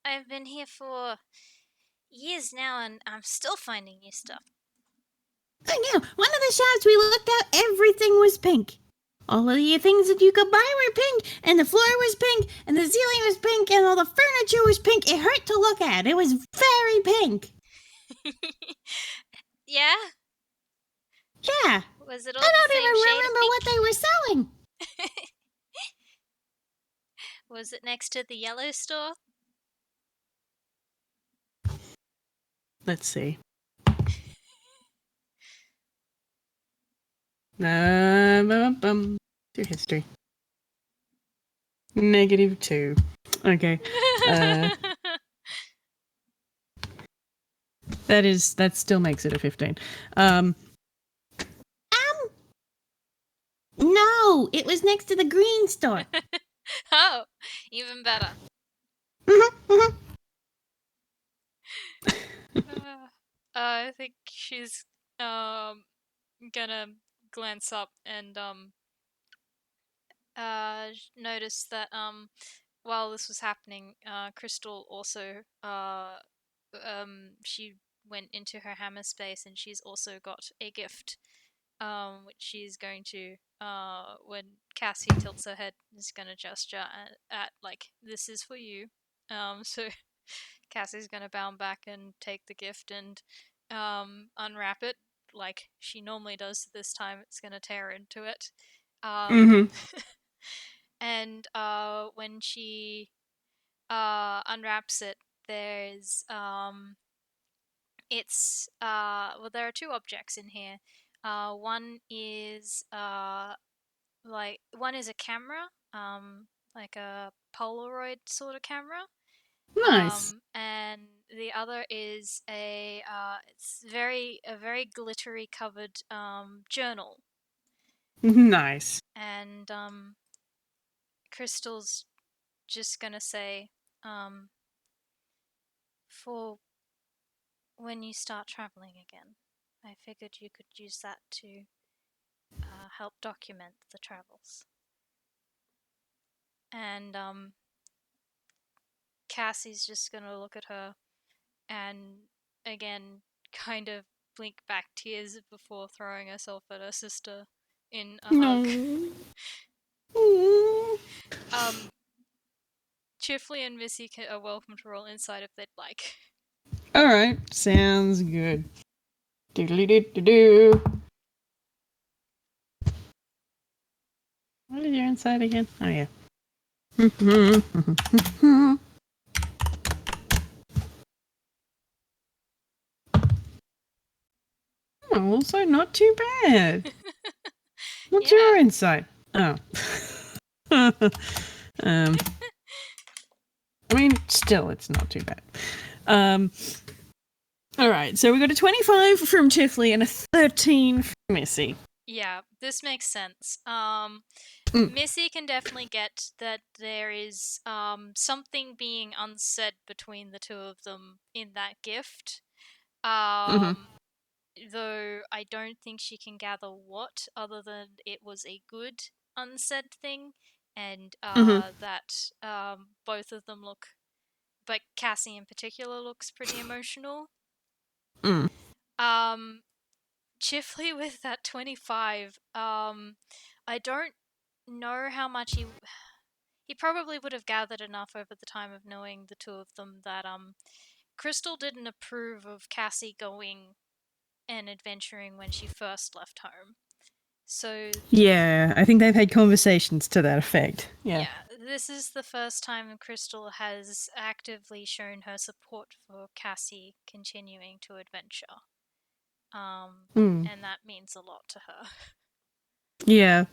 I've been here for years now, and I'm still finding new stuff. I know. One of the shops we looked at, everything was pink. All of the things that you could buy were pink, and the floor was pink, and the ceiling was pink, and all the furniture was pink. It hurt to look at. It was very pink. Yeah? Yeah. Was it all I the don't same even shade remember of what they were selling. pink? Was it next to the yellow store? Let's see. Do history. -2. Okay. That still makes it a 15. No, it was next to the green store. Oh, even better. I think she's gonna glance up and notice that while this was happening, Crystal also she went into her hammer space and she's also got a gift which she's going to when Cassie tilts her head is going to gesture at like this is for you. So Cassie's going to bound back and take the gift and unwrap it like she normally does. This time it's going to tear into it. Mm-hmm. And when she unwraps it, there's it's well, there are two objects in here. One is like one is a camera, like a Polaroid sort of camera. Nice. And the other is it's a very glittery covered journal. Nice. And Crystal's just gonna say, for when you start traveling again, I figured you could use that to help document the travels. And Cassie's just gonna look at her and again kind of blink back tears before throwing herself at her sister in a hug. No. Chifley and Missy are welcome to roll inside if they'd like. All right, sounds good. Doodly-doo-doo-doo. What is your inside again? Oh yeah. Oh, also not too bad. What's your insight? Oh. I mean, still, it's not too bad. All right, so we got a 25 from Chifley and a 13 from Missy. Yeah, this makes sense. Mm. Missy can definitely get that there is something being unsaid between the two of them in that gift. Though I don't think she can gather what, other than it was a good unsaid thing, and that both of them look, but Cassie in particular looks pretty emotional. Mm. Chifley with that 25, I don't know how much he probably would have gathered enough over the time of knowing the two of them that Crystal didn't approve of Cassie going and adventuring when she first left home. So yeah, I think they've had conversations to that effect. Yeah. This is the first time Crystal has actively shown her support for Cassie continuing to adventure. And that means a lot to her. Yeah.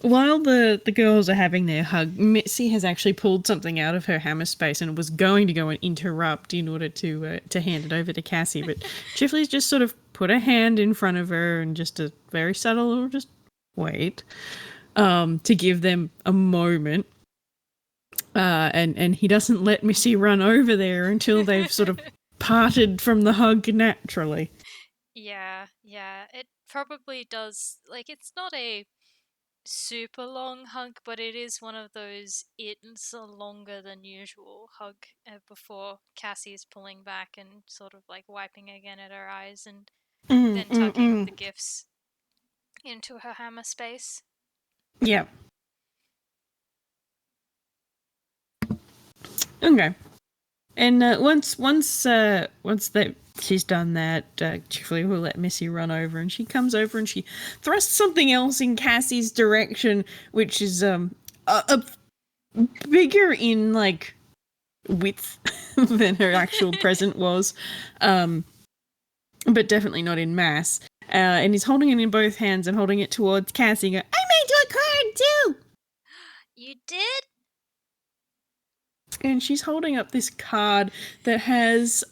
While the girls are having their hug, Missy has actually pulled something out of her hammer space and was going to go and interrupt in order to hand it over to Cassie, but Chifley's just sort of put a hand in front of her and just a very subtle, just wait, to give them a moment. And he doesn't let Missy run over there until they've sort of parted from the hug naturally. Yeah, it probably does. Like, it's not a super long hug, but it is one of those it's a longer than usual hug before Cassie's pulling back and sort of like wiping again at her eyes and then tucking the gifts into her hammer space. Yeah. Okay. And once that she's done that, Chifley will let Missy run over, and she comes over and she thrusts something else in Cassie's direction, which is a bigger in like width than her actual present was, but definitely not in mass. And he's holding it in both hands and holding it towards Cassie. And go, I made you a card too. You did? And she's holding up this card that has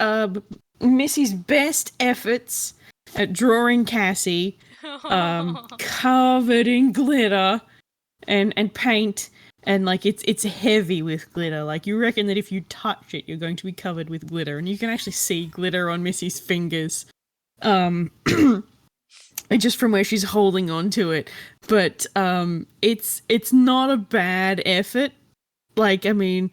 Missy's best efforts at drawing Cassie, covered in glitter and paint, and like it's heavy with glitter. Like you reckon that if you touch it, you're going to be covered with glitter, and you can actually see glitter on Missy's fingers. Just from where she's holding on to it. But it's not a bad effort. Like, I mean,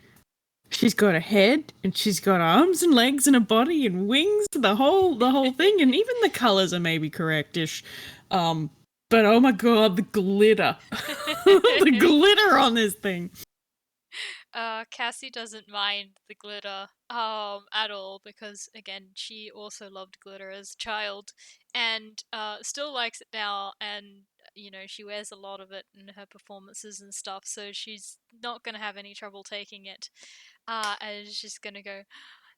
she's got a head and she's got arms and legs and a body and wings, the whole thing, and even the colours are maybe correctish. But oh my god, the glitter. The glitter on this thing. Cassie doesn't mind the glitter at all, because again she also loved glitter as a child and still likes it now, and you know she wears a lot of it in her performances and stuff, so she's not gonna have any trouble taking it, and is just gonna go,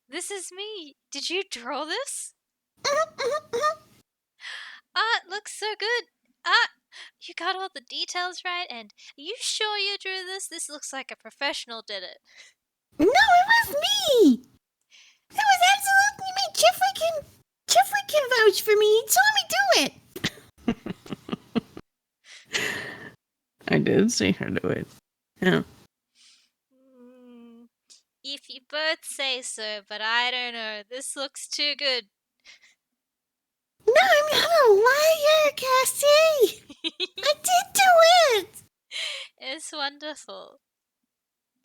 "This is me. Did you draw this? It looks so good. You got all the details right, and are you sure you drew this? This looks like a professional did it." No, it was me! It was absolutely me! Chifley can vouch for me. He saw me do it! I did see her do it. Yeah. If you both say so, but I don't know. This looks too good. No, I'm not a liar, Cassie! I did do it! It's wonderful.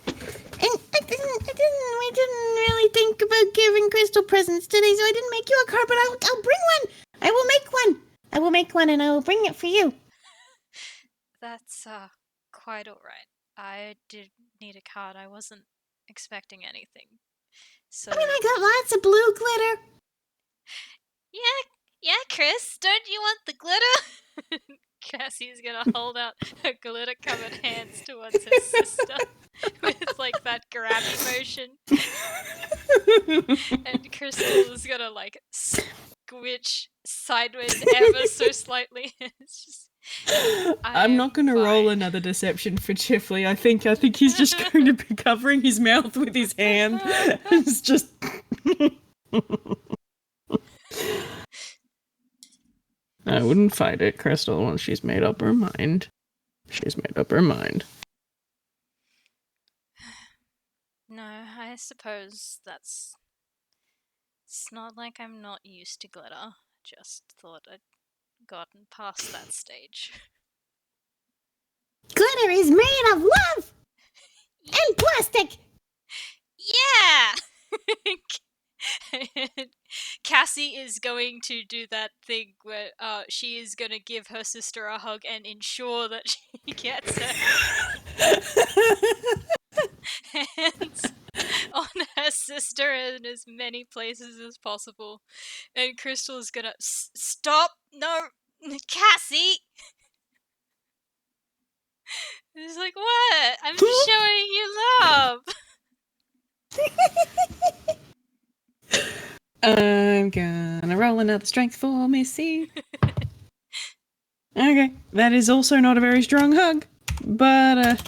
And we didn't really think about giving Crystal presents today, so I didn't make you a card, but I'll bring one! I will make one! I will make one and I will bring it for you. That's, quite alright. I did need a card. I wasn't expecting anything. So I mean, I got lots of blue glitter. Yeah, Chris, don't you want the glitter? Cassie's gonna hold out her glitter-covered hands towards her sister with, like, that grabby motion. And Crystal is gonna, like, squitch sideways ever so slightly. It's just... I'm not going to roll another deception for Chifley. I think he's just going to be covering his mouth with his hand. It's just... I wouldn't fight it, Crystal, once she's made up her mind. She's made up her mind. No, I suppose that's... It's not like I'm not used to glitter. Just thought I'd gotten past that stage. Glitter is made of love! And plastic! Yeah! Cassie is going to do that thing where she is going to give her sister a hug and ensure that she gets her hands on her sister in as many places as possible. And Crystal is going to stop! No! Cassie! It's like, what? I'm just showing you love! I'm gonna roll another strength for Missy. Okay, that is also not a very strong hug, but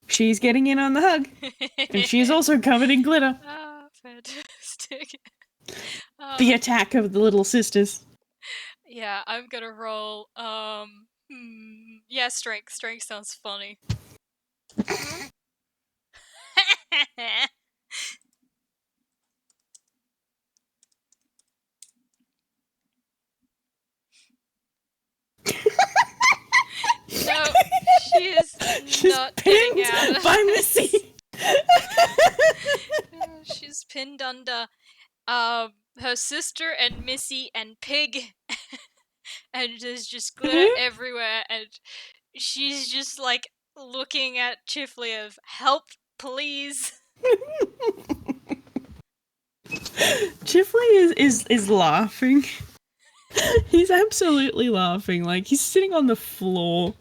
she's getting in on the hug, and she is also covered in glitter. Ah, fantastic. The attack of the little sisters. Yeah, I'm gonna roll, yeah, strength. Strength sounds funny. No, she is She's not pinned getting out of by this. Missy. She's pinned under her sister and Missy and Pig, and there's just glitter everywhere, and she's just like looking at Chifley of, help, please. Chifley is laughing. He's absolutely laughing. Like, he's sitting on the floor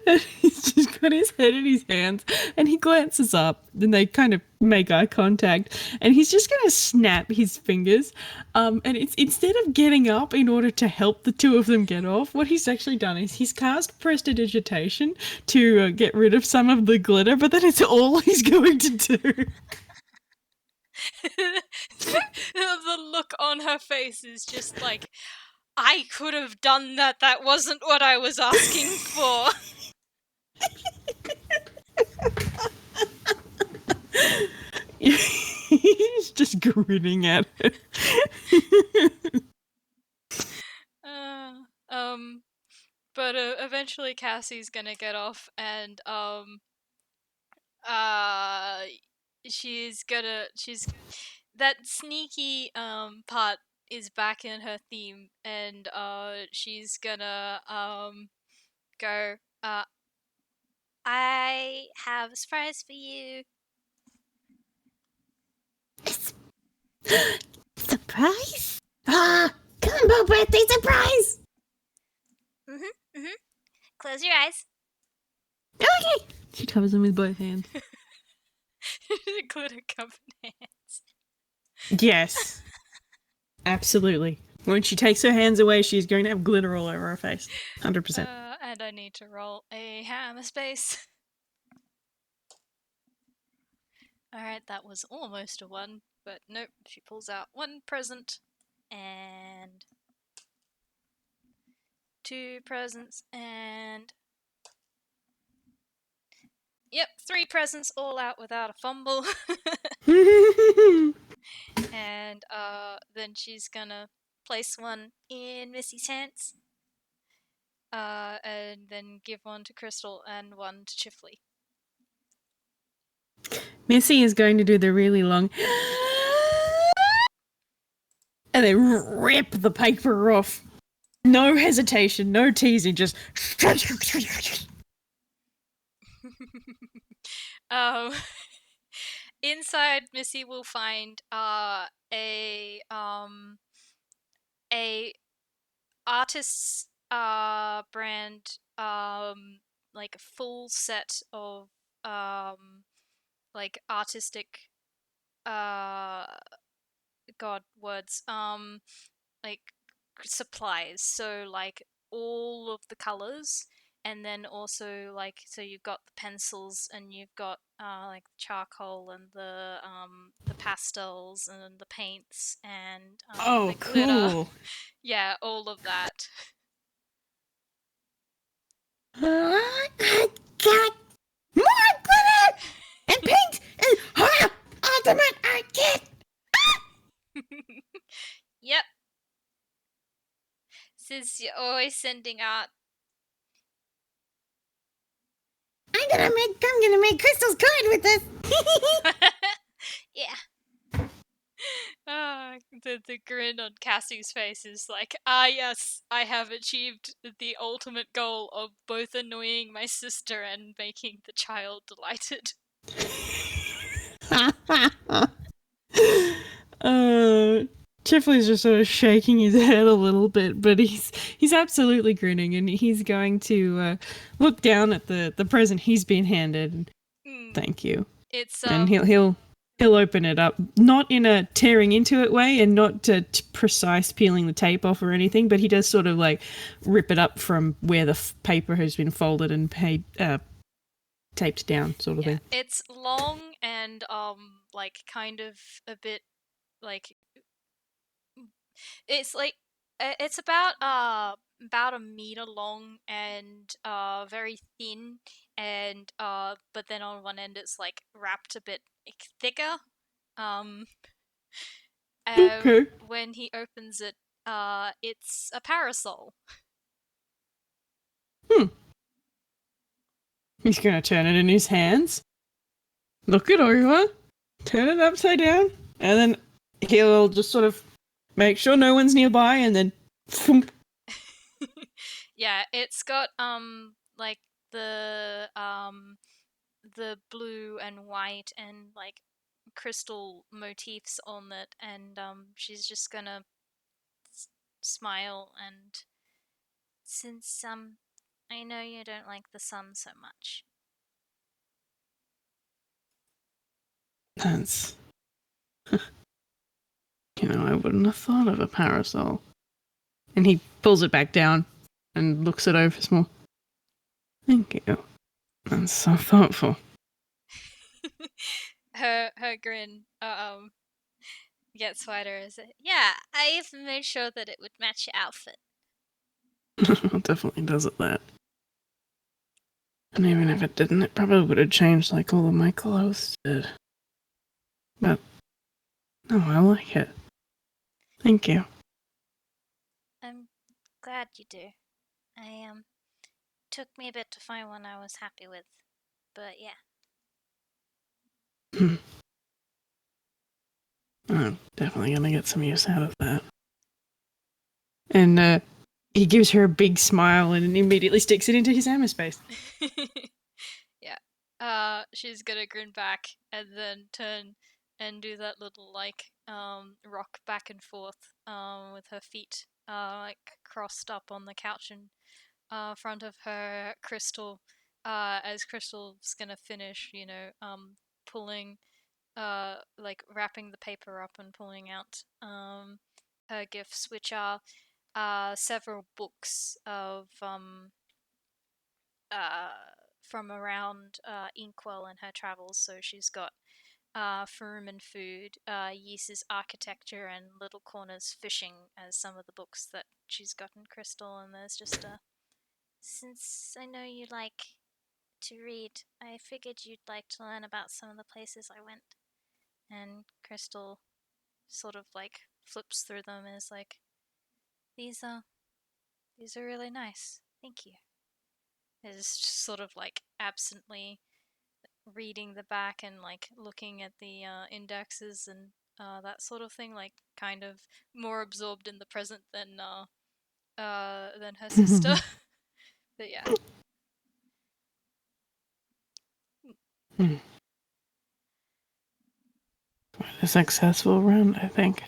and he's just got his head in his hands, and he glances up, then they kind of make eye contact, and he's just going to snap his fingers, and it's instead of getting up in order to help the two of them get off, what he's actually done is he's cast prestidigitation to get rid of some of the glitter, but then it's all he's going to do. The look on her face is just like, I could have done that. That wasn't what I was asking for. He's just grinning at it. But eventually Cassie's gonna get off, and she's that sneaky part is back in her theme, and she's gonna go I have a surprise for you. Surprise? Combo birthday surprise! Close your eyes. Okay. She covers him with both hands. Glitter covered hands. Yes. Absolutely. When she takes her hands away, she's going to have glitter all over her face. 100%. And I need to roll a hammer space. Alright, that was almost a 1, but nope, she pulls out 1 present and 2 presents and yep, 3 presents all out without a fumble. And then she's gonna place 1 in Missy's hands. And then give 1 to Crystal and 1 to Chifley. Missy is going to do the really long and then rip the paper off. No hesitation, no teasing, just Inside, Missy will find a artist's brand like a full set of like artistic god words like supplies, so like all of the colors, and then also like so you've got the pencils and you've got like charcoal and the pastels and the paints and oh, the glitter. cool. Yeah, all of that. I got more glitter and paint and ultimate art kit. Yep. Since you're always sending art. I'm gonna make Crystal's card with this. Yeah. The grin on Cassie's face is like, yes, I have achieved the ultimate goal of both annoying my sister and making the child delighted. Chifley's just sort of shaking his head a little bit, but he's absolutely grinning, and he's going to look down at the present he's been handed. Thank you. It's and he'll open it up, not in a tearing into it way, and not to precise peeling the tape off or anything, but he does sort of like rip it up from where the paper has been folded and taped down, sort of thing. It's long and like kind of a bit like it's like it's about a meter long and very thin, and but then on one end it's like wrapped a bit thicker. Okay. When he opens it, it's a parasol. He's gonna turn it in his hands, look it over, turn it upside down, and then he'll just sort of make sure no one's nearby, and then thump. Yeah, it's got like the blue and white and like crystal motifs on it, and she's just gonna smile, and since I know you don't like the sun so much. That's I wouldn't have thought of a parasol. And he pulls it back down and looks it over some more. Thank you. That's so thoughtful. her grin Gets wider, is it? Yeah, I've made sure that it would match your outfit. It definitely does it that. And even if it didn't, it probably would have changed like all of my clothes did. But, no, I like it. Thank you. I'm glad you do. I, took me a bit to find one I was happy with. But yeah. I'm definitely gonna get some use out of that. And, he gives her a big smile and immediately sticks it into his hammer space. Yeah. She's gonna grin back and then turn and do that little like rock back and forth with her feet like crossed up on the couch in front of her Crystal as Crystal's gonna finish, pulling like wrapping the paper up and pulling out her gifts, which are several books of uh, from around Inkwell and her travels. So she's got Furum and Food, Yeast's Architecture, and Little Corners Fishing as some of the books that she's gotten Crystal. And there's just a. Since I know you like to read, I figured you'd like to learn about some of the places I went. And Crystal sort of like flips through them and is like, these are really nice. Thank you. Is just sort of like absently reading the back and like looking at the indexes and that sort of thing, like kind of more absorbed in the present than her sister. But yeah. A successful run, I think.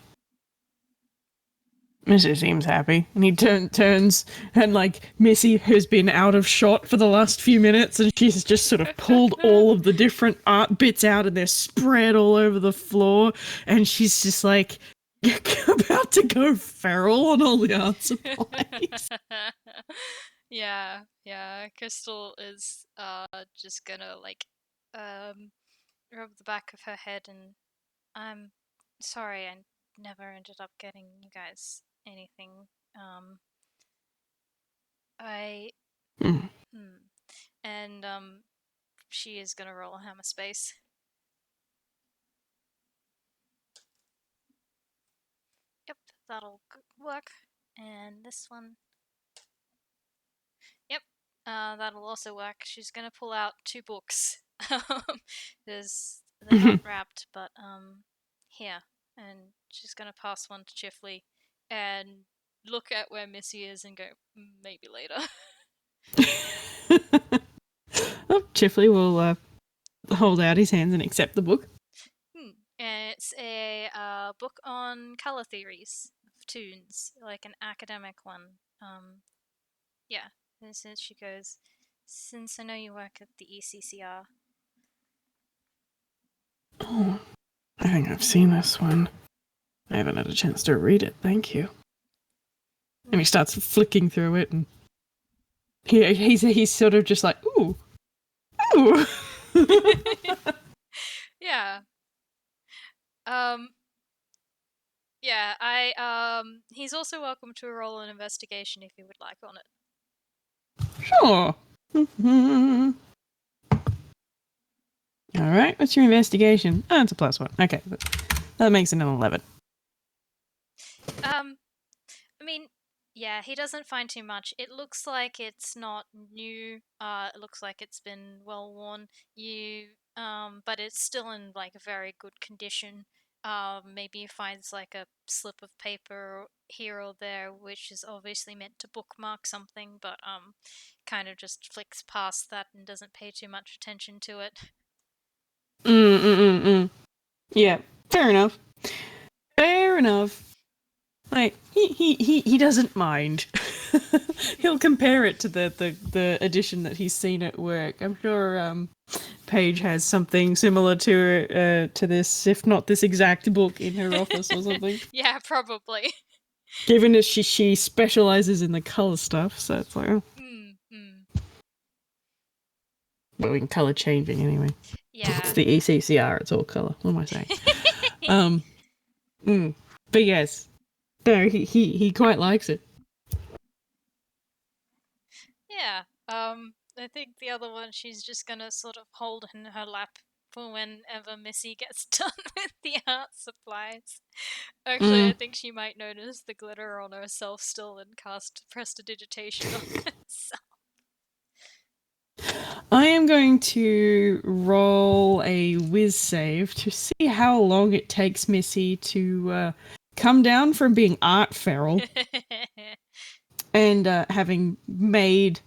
Missy seems happy, and he turns, and like Missy has been out of shot for the last few minutes, and she's just sort of pulled all of the different art bits out, and they're spread all over the floor, and she's just like about to go feral on all the art supplies. Yeah. Crystal is just gonna like rub the back of her head and I'm sorry I never ended up getting you guys anything. Um I Mm. and she is gonna roll a hammer space. Yep, that'll work. And this one. Yep, that'll also work. She's gonna pull out two books. They're not wrapped, but here, and she's gonna pass one to Chifley, and look at where Missy is and go, maybe later. Oh, Chifley will hold out his hands and accept the book. And it's a book on color theories of toons, like an academic one. Yeah. And since she goes, since I know you work at the ECCR. Oh, I think I've seen this one. I haven't had a chance to read it, thank you. And he starts flicking through it, and he's sort of just like, ooh. Yeah. Yeah, he's also welcome to roll an investigation if he would like on it. Sure. Alright, what's your investigation? Oh, it's a +1. Okay, that makes it an 11. I mean, yeah, he doesn't find too much. It looks like it's not new. It looks like it's been well worn. But it's still in like a very good condition. Maybe he finds like a slip of paper here or there, which is obviously meant to bookmark something, but kind of just flicks past that and doesn't pay too much attention to it. Yeah, fair enough. Like, he doesn't mind. He'll compare it to the edition that he's seen at work. I'm sure Paige has something similar to this, if not this exact book, in her office or something. Yeah, probably. Given that she specializes in the color stuff, so it's like, oh. Well, in color changing anyway. Yeah. It's the ECCR, it's all color. What am I saying? But yes, no, he quite likes it. Yeah. I think the other one she's just gonna sort of hold in her lap for whenever Missy gets done with the art supplies. Actually, I think she might notice the glitter on herself still and cast prestidigitation on herself. I am going to roll a whiz save to see how long it takes Missy to come down from being art feral and having made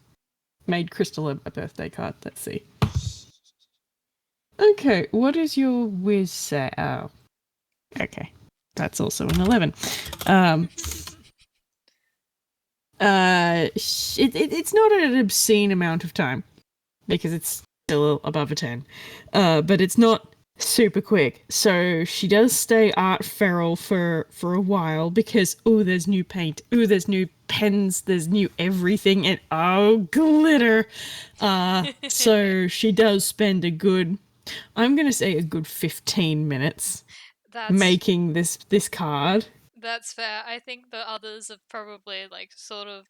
Crystal a birthday card. Let's see. Okay, what is your whiz say? Oh, okay, that's also an 11. It's not an obscene amount of time because it's still above a 10, but it's not super quick. So she does stay art feral for a while because there's new paint, there's new pens, there's new everything, and glitter. So she does spend I'm gonna say a good 15 minutes making this card. That's fair. I think the others have probably like sort of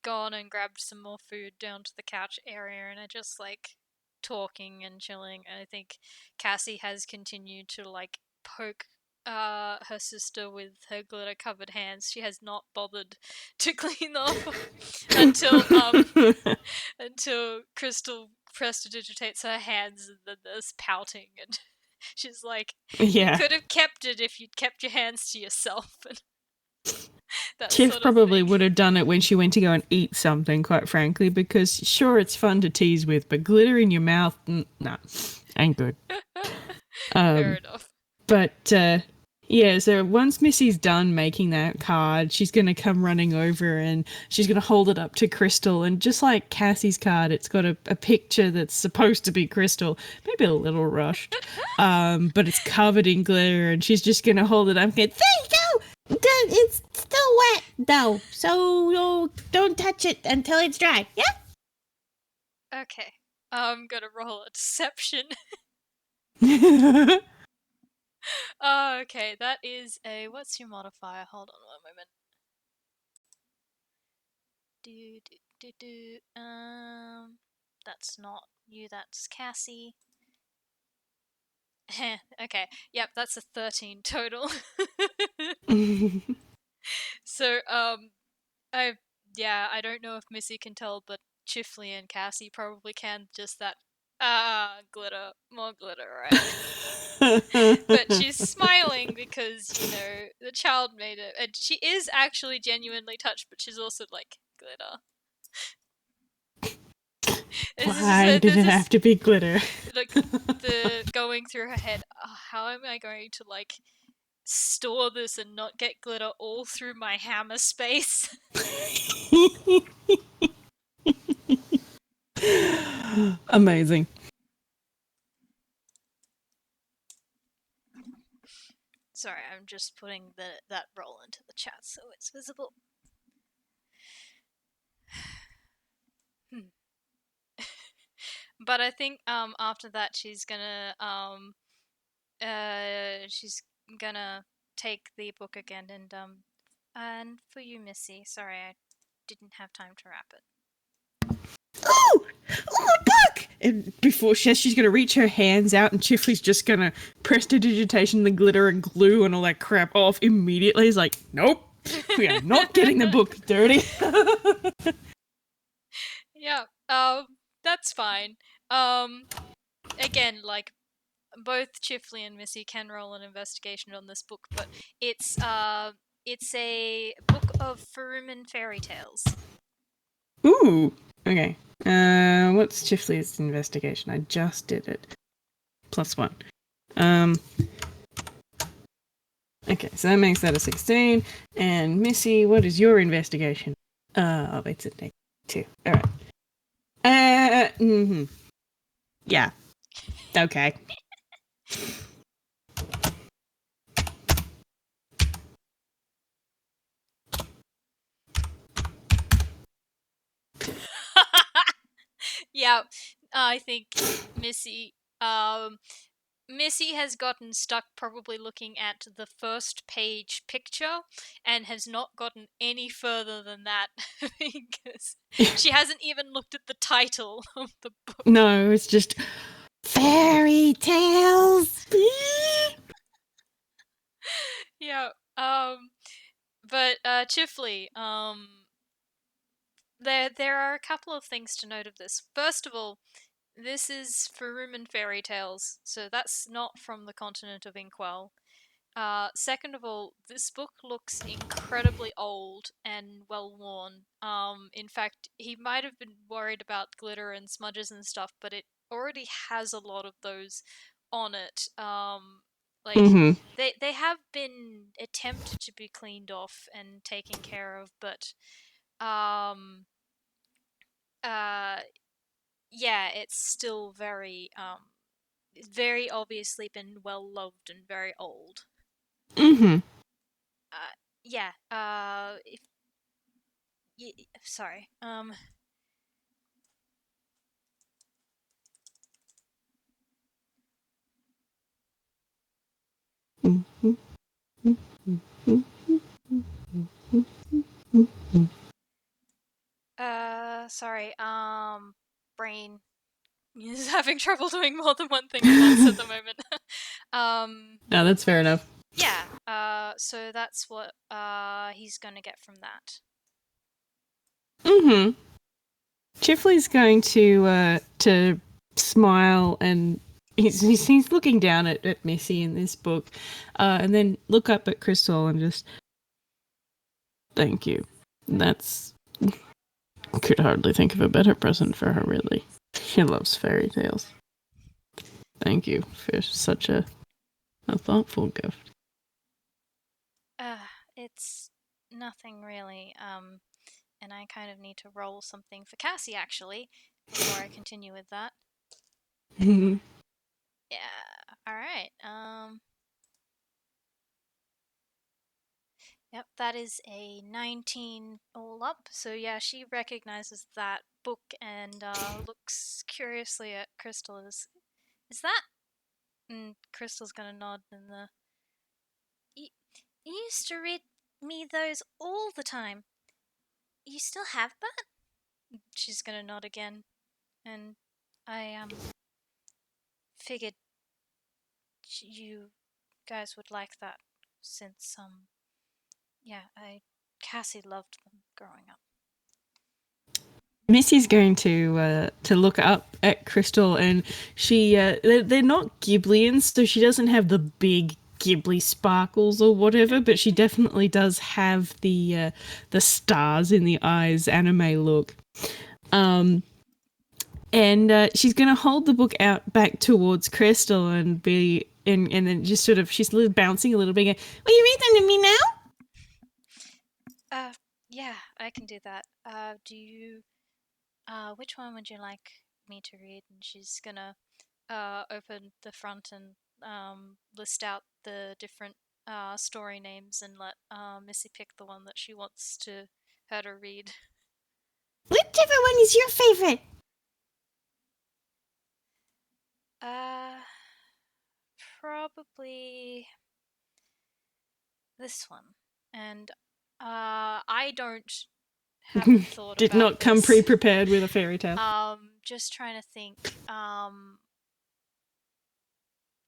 gone and grabbed some more food down to the couch area and are just like talking and chilling. And I think Cassie has continued to like poke her sister with her glitter covered hands. She has not bothered to clean off until Crystal prestidigitates her hands and then there's pouting and she's like, Yeah. You could have kept it if you'd kept your hands to yourself. And Tiff probably would have done it when she went to go and eat something, quite frankly, because sure, it's fun to tease with, but glitter in your mouth, nah, ain't good. Fair enough. But, yeah, so once Missy's done making that card, she's going to come running over and she's going to hold it up to Crystal. And just like Cassie's card, it's got a picture that's supposed to be Crystal, maybe a little rushed, but it's covered in glitter. And she's just going to hold it up and go, There you go! It's still wet, though, so don't touch it until it's dry, yeah? Okay. I'm gonna roll a deception. Okay, that is a... What's your modifier? Hold on one moment. That's not you, that's Cassie. Okay, yep, that's a 13 total. So, I don't know if Missy can tell, but Chifley and Cassie probably can. Just that, glitter, more glitter, right? But she's smiling because, you know, the child made it. And she is actually genuinely touched, but she's also like, glitter. Why did it have to be glitter? Like, the going through her head, how am I going to, like, store this and not get glitter all through my hammer space? Amazing. Sorry, I'm just putting that roll into the chat so it's visible. But I think after that she's gonna take the book again and for you, Missy. Sorry, I didn't have time to wrap it. Oh, my book! And before she's going to reach her hands out, and Chifley's just going to prestidigitation the glitter and glue and all that crap off immediately. He's like, nope, we are not getting the book dirty. Yeah, that's fine. Again, like, both Chifley and Missy can roll an investigation on this book, but it's a book of Furuman fairy tales. Ooh, okay. What's Chifley's investigation? I just did it. +1. Okay, so that makes that a 16. And Missy, what is your investigation? It's a -2. All right. Yeah. Okay. Yeah, I think Missy Missy has gotten stuck probably looking at the first page picture and has not gotten any further than that because she hasn't even looked at the title of the book. No, it's just Fairy tales. Yeah. But Chifley, there are a couple of things to note of this. First of all, this is Faruman fairy tales, so that's not from the continent of Inkwell. Second of all, this book looks incredibly old and well worn. In fact, he might have been worried about glitter and smudges and stuff, but it already has a lot of those on it. Like mm-hmm. they have been attempted to be cleaned off and taken care of, but um, uh, yeah, it's still very obviously been well loved and very old. Mm-hmm. Yeah. If sorry. Mm-hmm. Sorry. Brain is having trouble doing more than one thing at once at the moment. No, that's fair enough. Yeah. So that's what he's gonna get from that. Mm-hmm. Chifley's going to smile, and he's looking down at Missy in this book, and then look up at Crystal and just thank you. That's could hardly think of a better present for her. Really, she loves fairy tales. Thank you for such a thoughtful gift. It's nothing really. And I kind of need to roll something for Cassie actually before I continue with that. Yeah. All right. Yep, that is a 19 all up. So yeah, she recognizes that book and looks curiously at Crystal. Is that? And Crystal's gonna nod and You, you used to read me those all the time. You still have that? She's gonna nod again, and I figured you guys would like that since yeah, I Cassie loved them growing up. Missy's going to look up at Crystal, and she they're not Ghiblians, so she doesn't have the big Ghibli sparkles or whatever, but she definitely does have the stars in the eyes anime look. And she's going to hold the book out back towards Crystal and be and then just sort of she's bouncing a little bit. Going, will you read them to me now? Yeah, I can do that. Do you which one would you like me to read? And she's gonna open the front and list out the different story names and let Missy pick the one that she wants to her to read. Whichever one is your favorite? Uh, Probably this one. And I haven't thought Did about not come this. pre-prepared with a fairy tale. Just trying to think.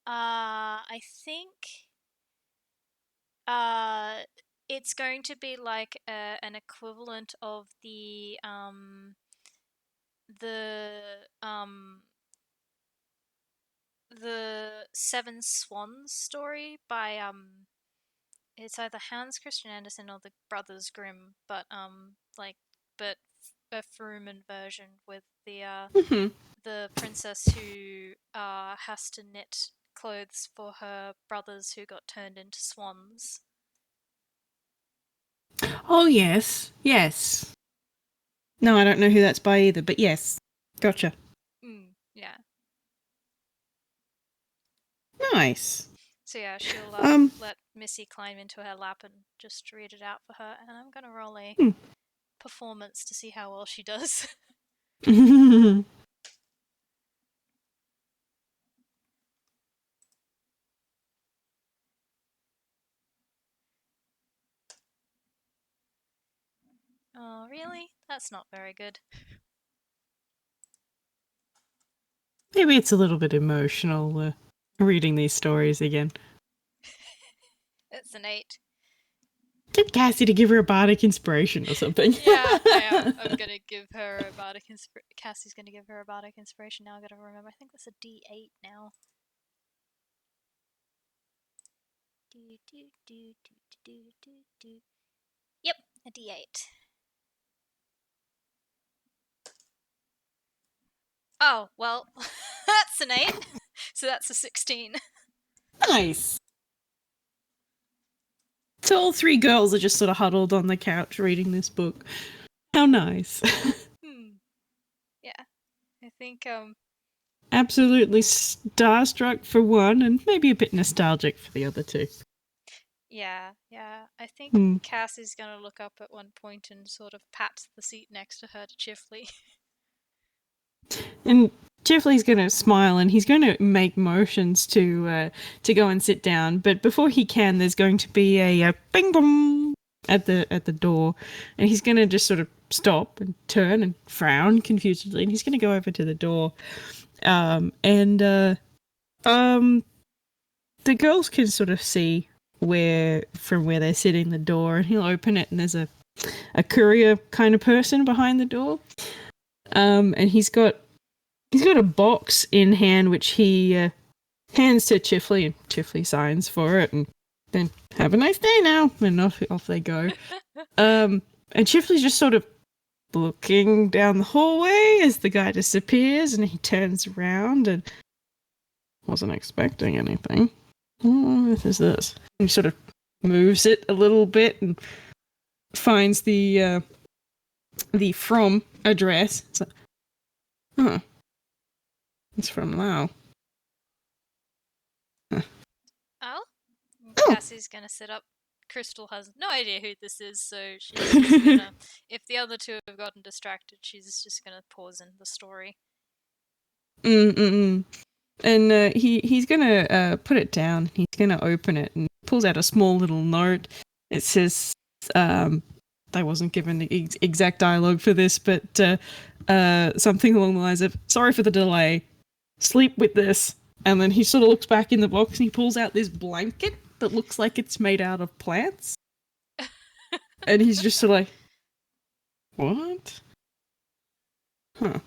I think uh, it's going to be like an equivalent of the the Seven Swans story by it's either Hans Christian Andersen or the Brothers Grimm, but but a Fruman version with the princess who has to knit clothes for her brothers who got turned into swans. Oh yes, yes. No, I don't know who that's by either, but yes, gotcha. Yeah. Nice. So yeah, she'll let Missy climb into her lap and just read it out for her, and I'm gonna roll a performance to see how well she does. Oh, really? That's not very good. Maybe it's a little bit emotional reading these stories again. It's an 8. Get Cassie to give her a bardic inspiration or something. Yeah, I am. I'm gonna give her a bardic inspiration. Cassie's gonna give her a bardic inspiration now. I gotta remember. I think that's a D8 now. Yep, a D8. Oh, well, that's an 8. So that's a 16. Nice. So all 3 girls are just sort of huddled on the couch reading this book. How nice. Yeah. I think, Absolutely starstruck for one, and maybe a bit nostalgic for the other 2. yeah. I think Hmm. Cassie's gonna look up at one point and sort of pat the seat next to her to Chifley. And Chifley's going to smile and he's going to make motions to go and sit down. But before he can, there's going to be a bing bong at the door, and he's going to just sort of stop and turn and frown confusedly, and he's going to go over to the door. The girls can sort of see from where they're sitting the door, and he'll open it, and there's a courier kind of person behind the door. And he's got a box in hand which he hands to Chifley, and Chifley signs for it, and then have a nice day now, and off they go. And Chifley's just sort of looking down the hallway as the guy disappears, and he turns around and wasn't expecting anything. What is this? And he sort of moves it a little bit and finds the from address. It's like, huh. It's from Lao. Oh? Oh. Cassie's gonna sit up. Crystal has no idea who this is, so she's just gonna. If the other 2 have gotten distracted, she's just gonna pause in the story. And he's gonna put it down. He's gonna open it and pulls out a small little note. It says, I wasn't given the exact dialogue for this, but something along the lines of, "Sorry for the delay. Sleep with this." And then he sort of looks back in the box and he pulls out this blanket that looks like it's made out of plants. And he's just sort of like, what? Huh.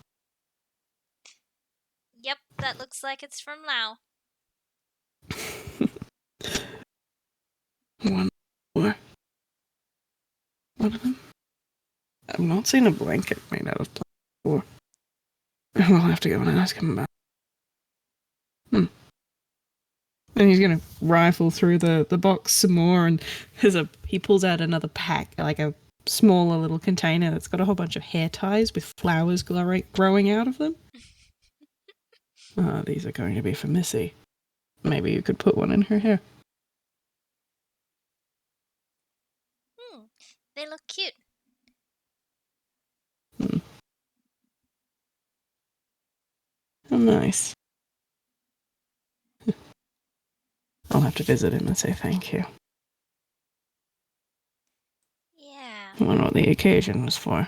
Yep, that looks like it's from Lao. One more. One of them? I've not seen a blanket made out of plants before. We'll have to go and ask him about it. And he's gonna rifle through the box some more, and he pulls out another pack, like a smaller little container that's got a whole bunch of hair ties with flowers growing out of them. These are going to be for Missy. Maybe you could put one in her hair. They look cute. Oh, nice. I'll have to visit him and say thank you. Yeah. I wonder what the occasion was for.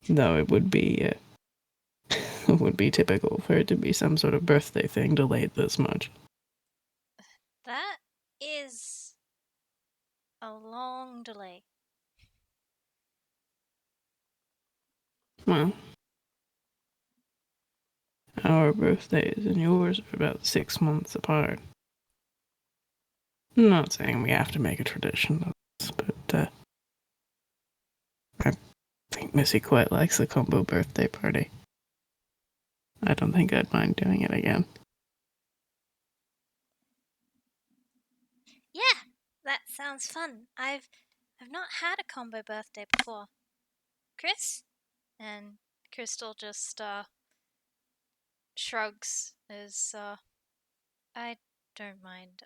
Though it would be typical for it to be some sort of birthday thing delayed this much. That is a long delay. Well, our birthdays and yours are about 6 months apart. I'm not saying we have to make a tradition of this, but I think Missy quite likes the combo birthday party. I don't think I'd mind doing it again. Yeah, that sounds fun. I've not had a combo birthday before. Chris? And Crystal just shrugs as I don't mind.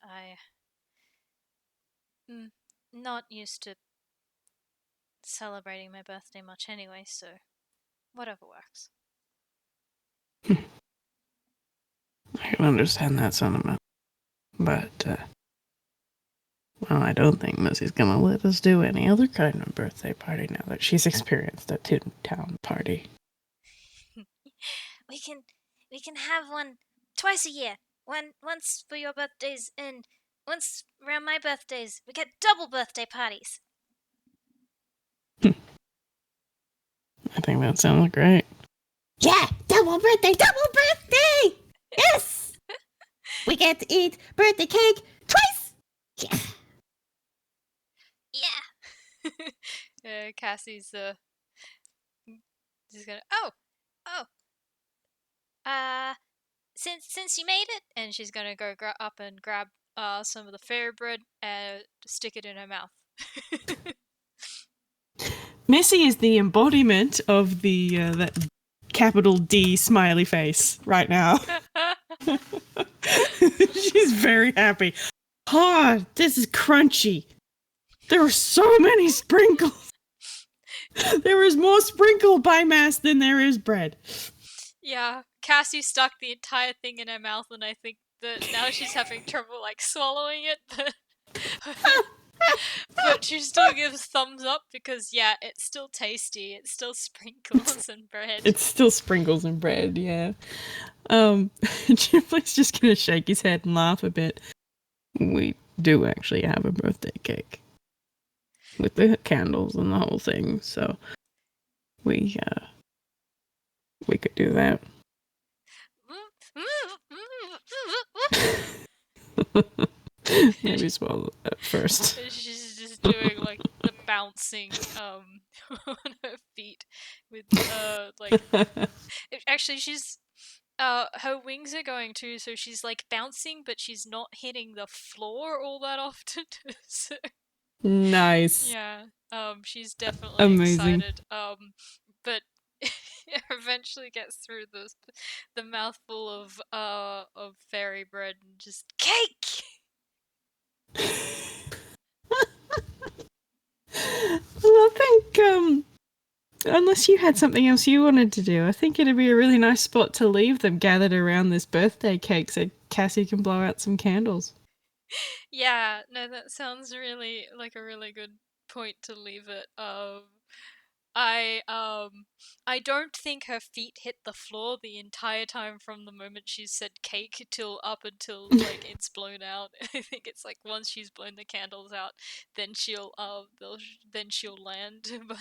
I'm not used to celebrating my birthday much anyway, so whatever works. I can understand that sentiment, but I don't think Missy's gonna let us do any other kind of birthday party now that she's experienced a Toontown party. We can have one twice a year. Once for your birthdays and once around my birthdays. We get double birthday parties. I think that sounds great. Yeah, double birthday, double birthday! Yes! We get to eat birthday cake twice! Yeah. Yeah. Cassie's she's gonna since you made it, and she's gonna go up and grab some of the fairy bread and stick it in her mouth. Missy is the embodiment of the that capital D smiley face right now. She's very happy. Oh, this is crunchy. There are so many sprinkles. There is more sprinkle by mass than there is bread. Yeah, Cassie stuck the entire thing in her mouth, and I think that now she's having trouble like swallowing it. But she still gives thumbs up because yeah, it's still tasty. It's still sprinkles and bread. It's still sprinkles and bread, yeah. Chifley's just gonna shake his head and laugh a bit. We do actually have a birthday cake with the candles and the whole thing, so we could do that. Maybe swallow that first. She's just doing like the bouncing on her feet with like actually she's her wings are going too, so she's like bouncing but she's not hitting the floor all that often. So, Nice. yeah. She's definitely Amazing. excited. But eventually gets through the mouthful of fairy bread and just cake. Well, I think unless you had something else you wanted to do, I think it'd be a really nice spot to leave them gathered around this birthday cake so Cassie can blow out some candles. Yeah, no, that sounds really like a really good point to leave it. I don't think her feet hit the floor the entire time from the moment she said cake till up until like it's blown out. I think it's like once she's blown the candles out, then she'll land. But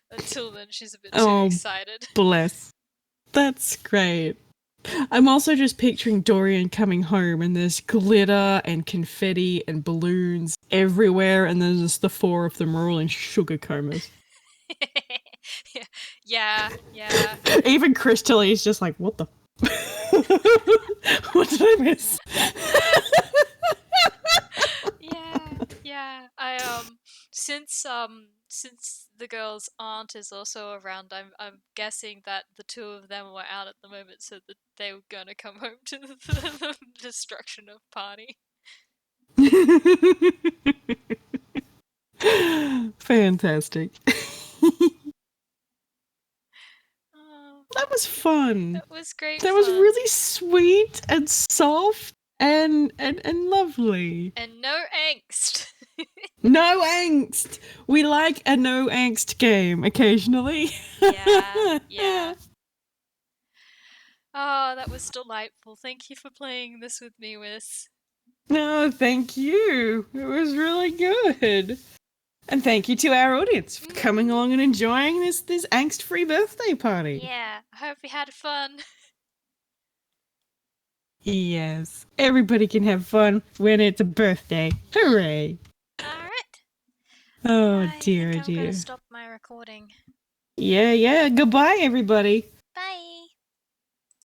until then, she's a bit too excited. Bless. That's great. I'm also just picturing Dorian coming home and there's glitter and confetti and balloons everywhere, and there's just the four of them are all in sugar comas. Yeah. Even Crystal is just like, what the? What did I miss? Yeah. Since the girl's aunt is also around, I'm guessing that the two of them were out at the moment, so that they were gonna come home to the destruction of party. Fantastic. That was fun. That was great. That was really sweet and soft and lovely. And no angst. No angst. We like a no angst game occasionally. Yeah. Oh, that was delightful. Thank you for playing this with me, Whis. No, thank you. It was really good. And thank you to our audience for coming along and enjoying this angst-free birthday party. Yeah, I hope you had fun. Yes, everybody can have fun when it's a birthday. Hooray! Alright. Oh I dear, think I'm dear. gonna stop my recording. Yeah. Goodbye, everybody.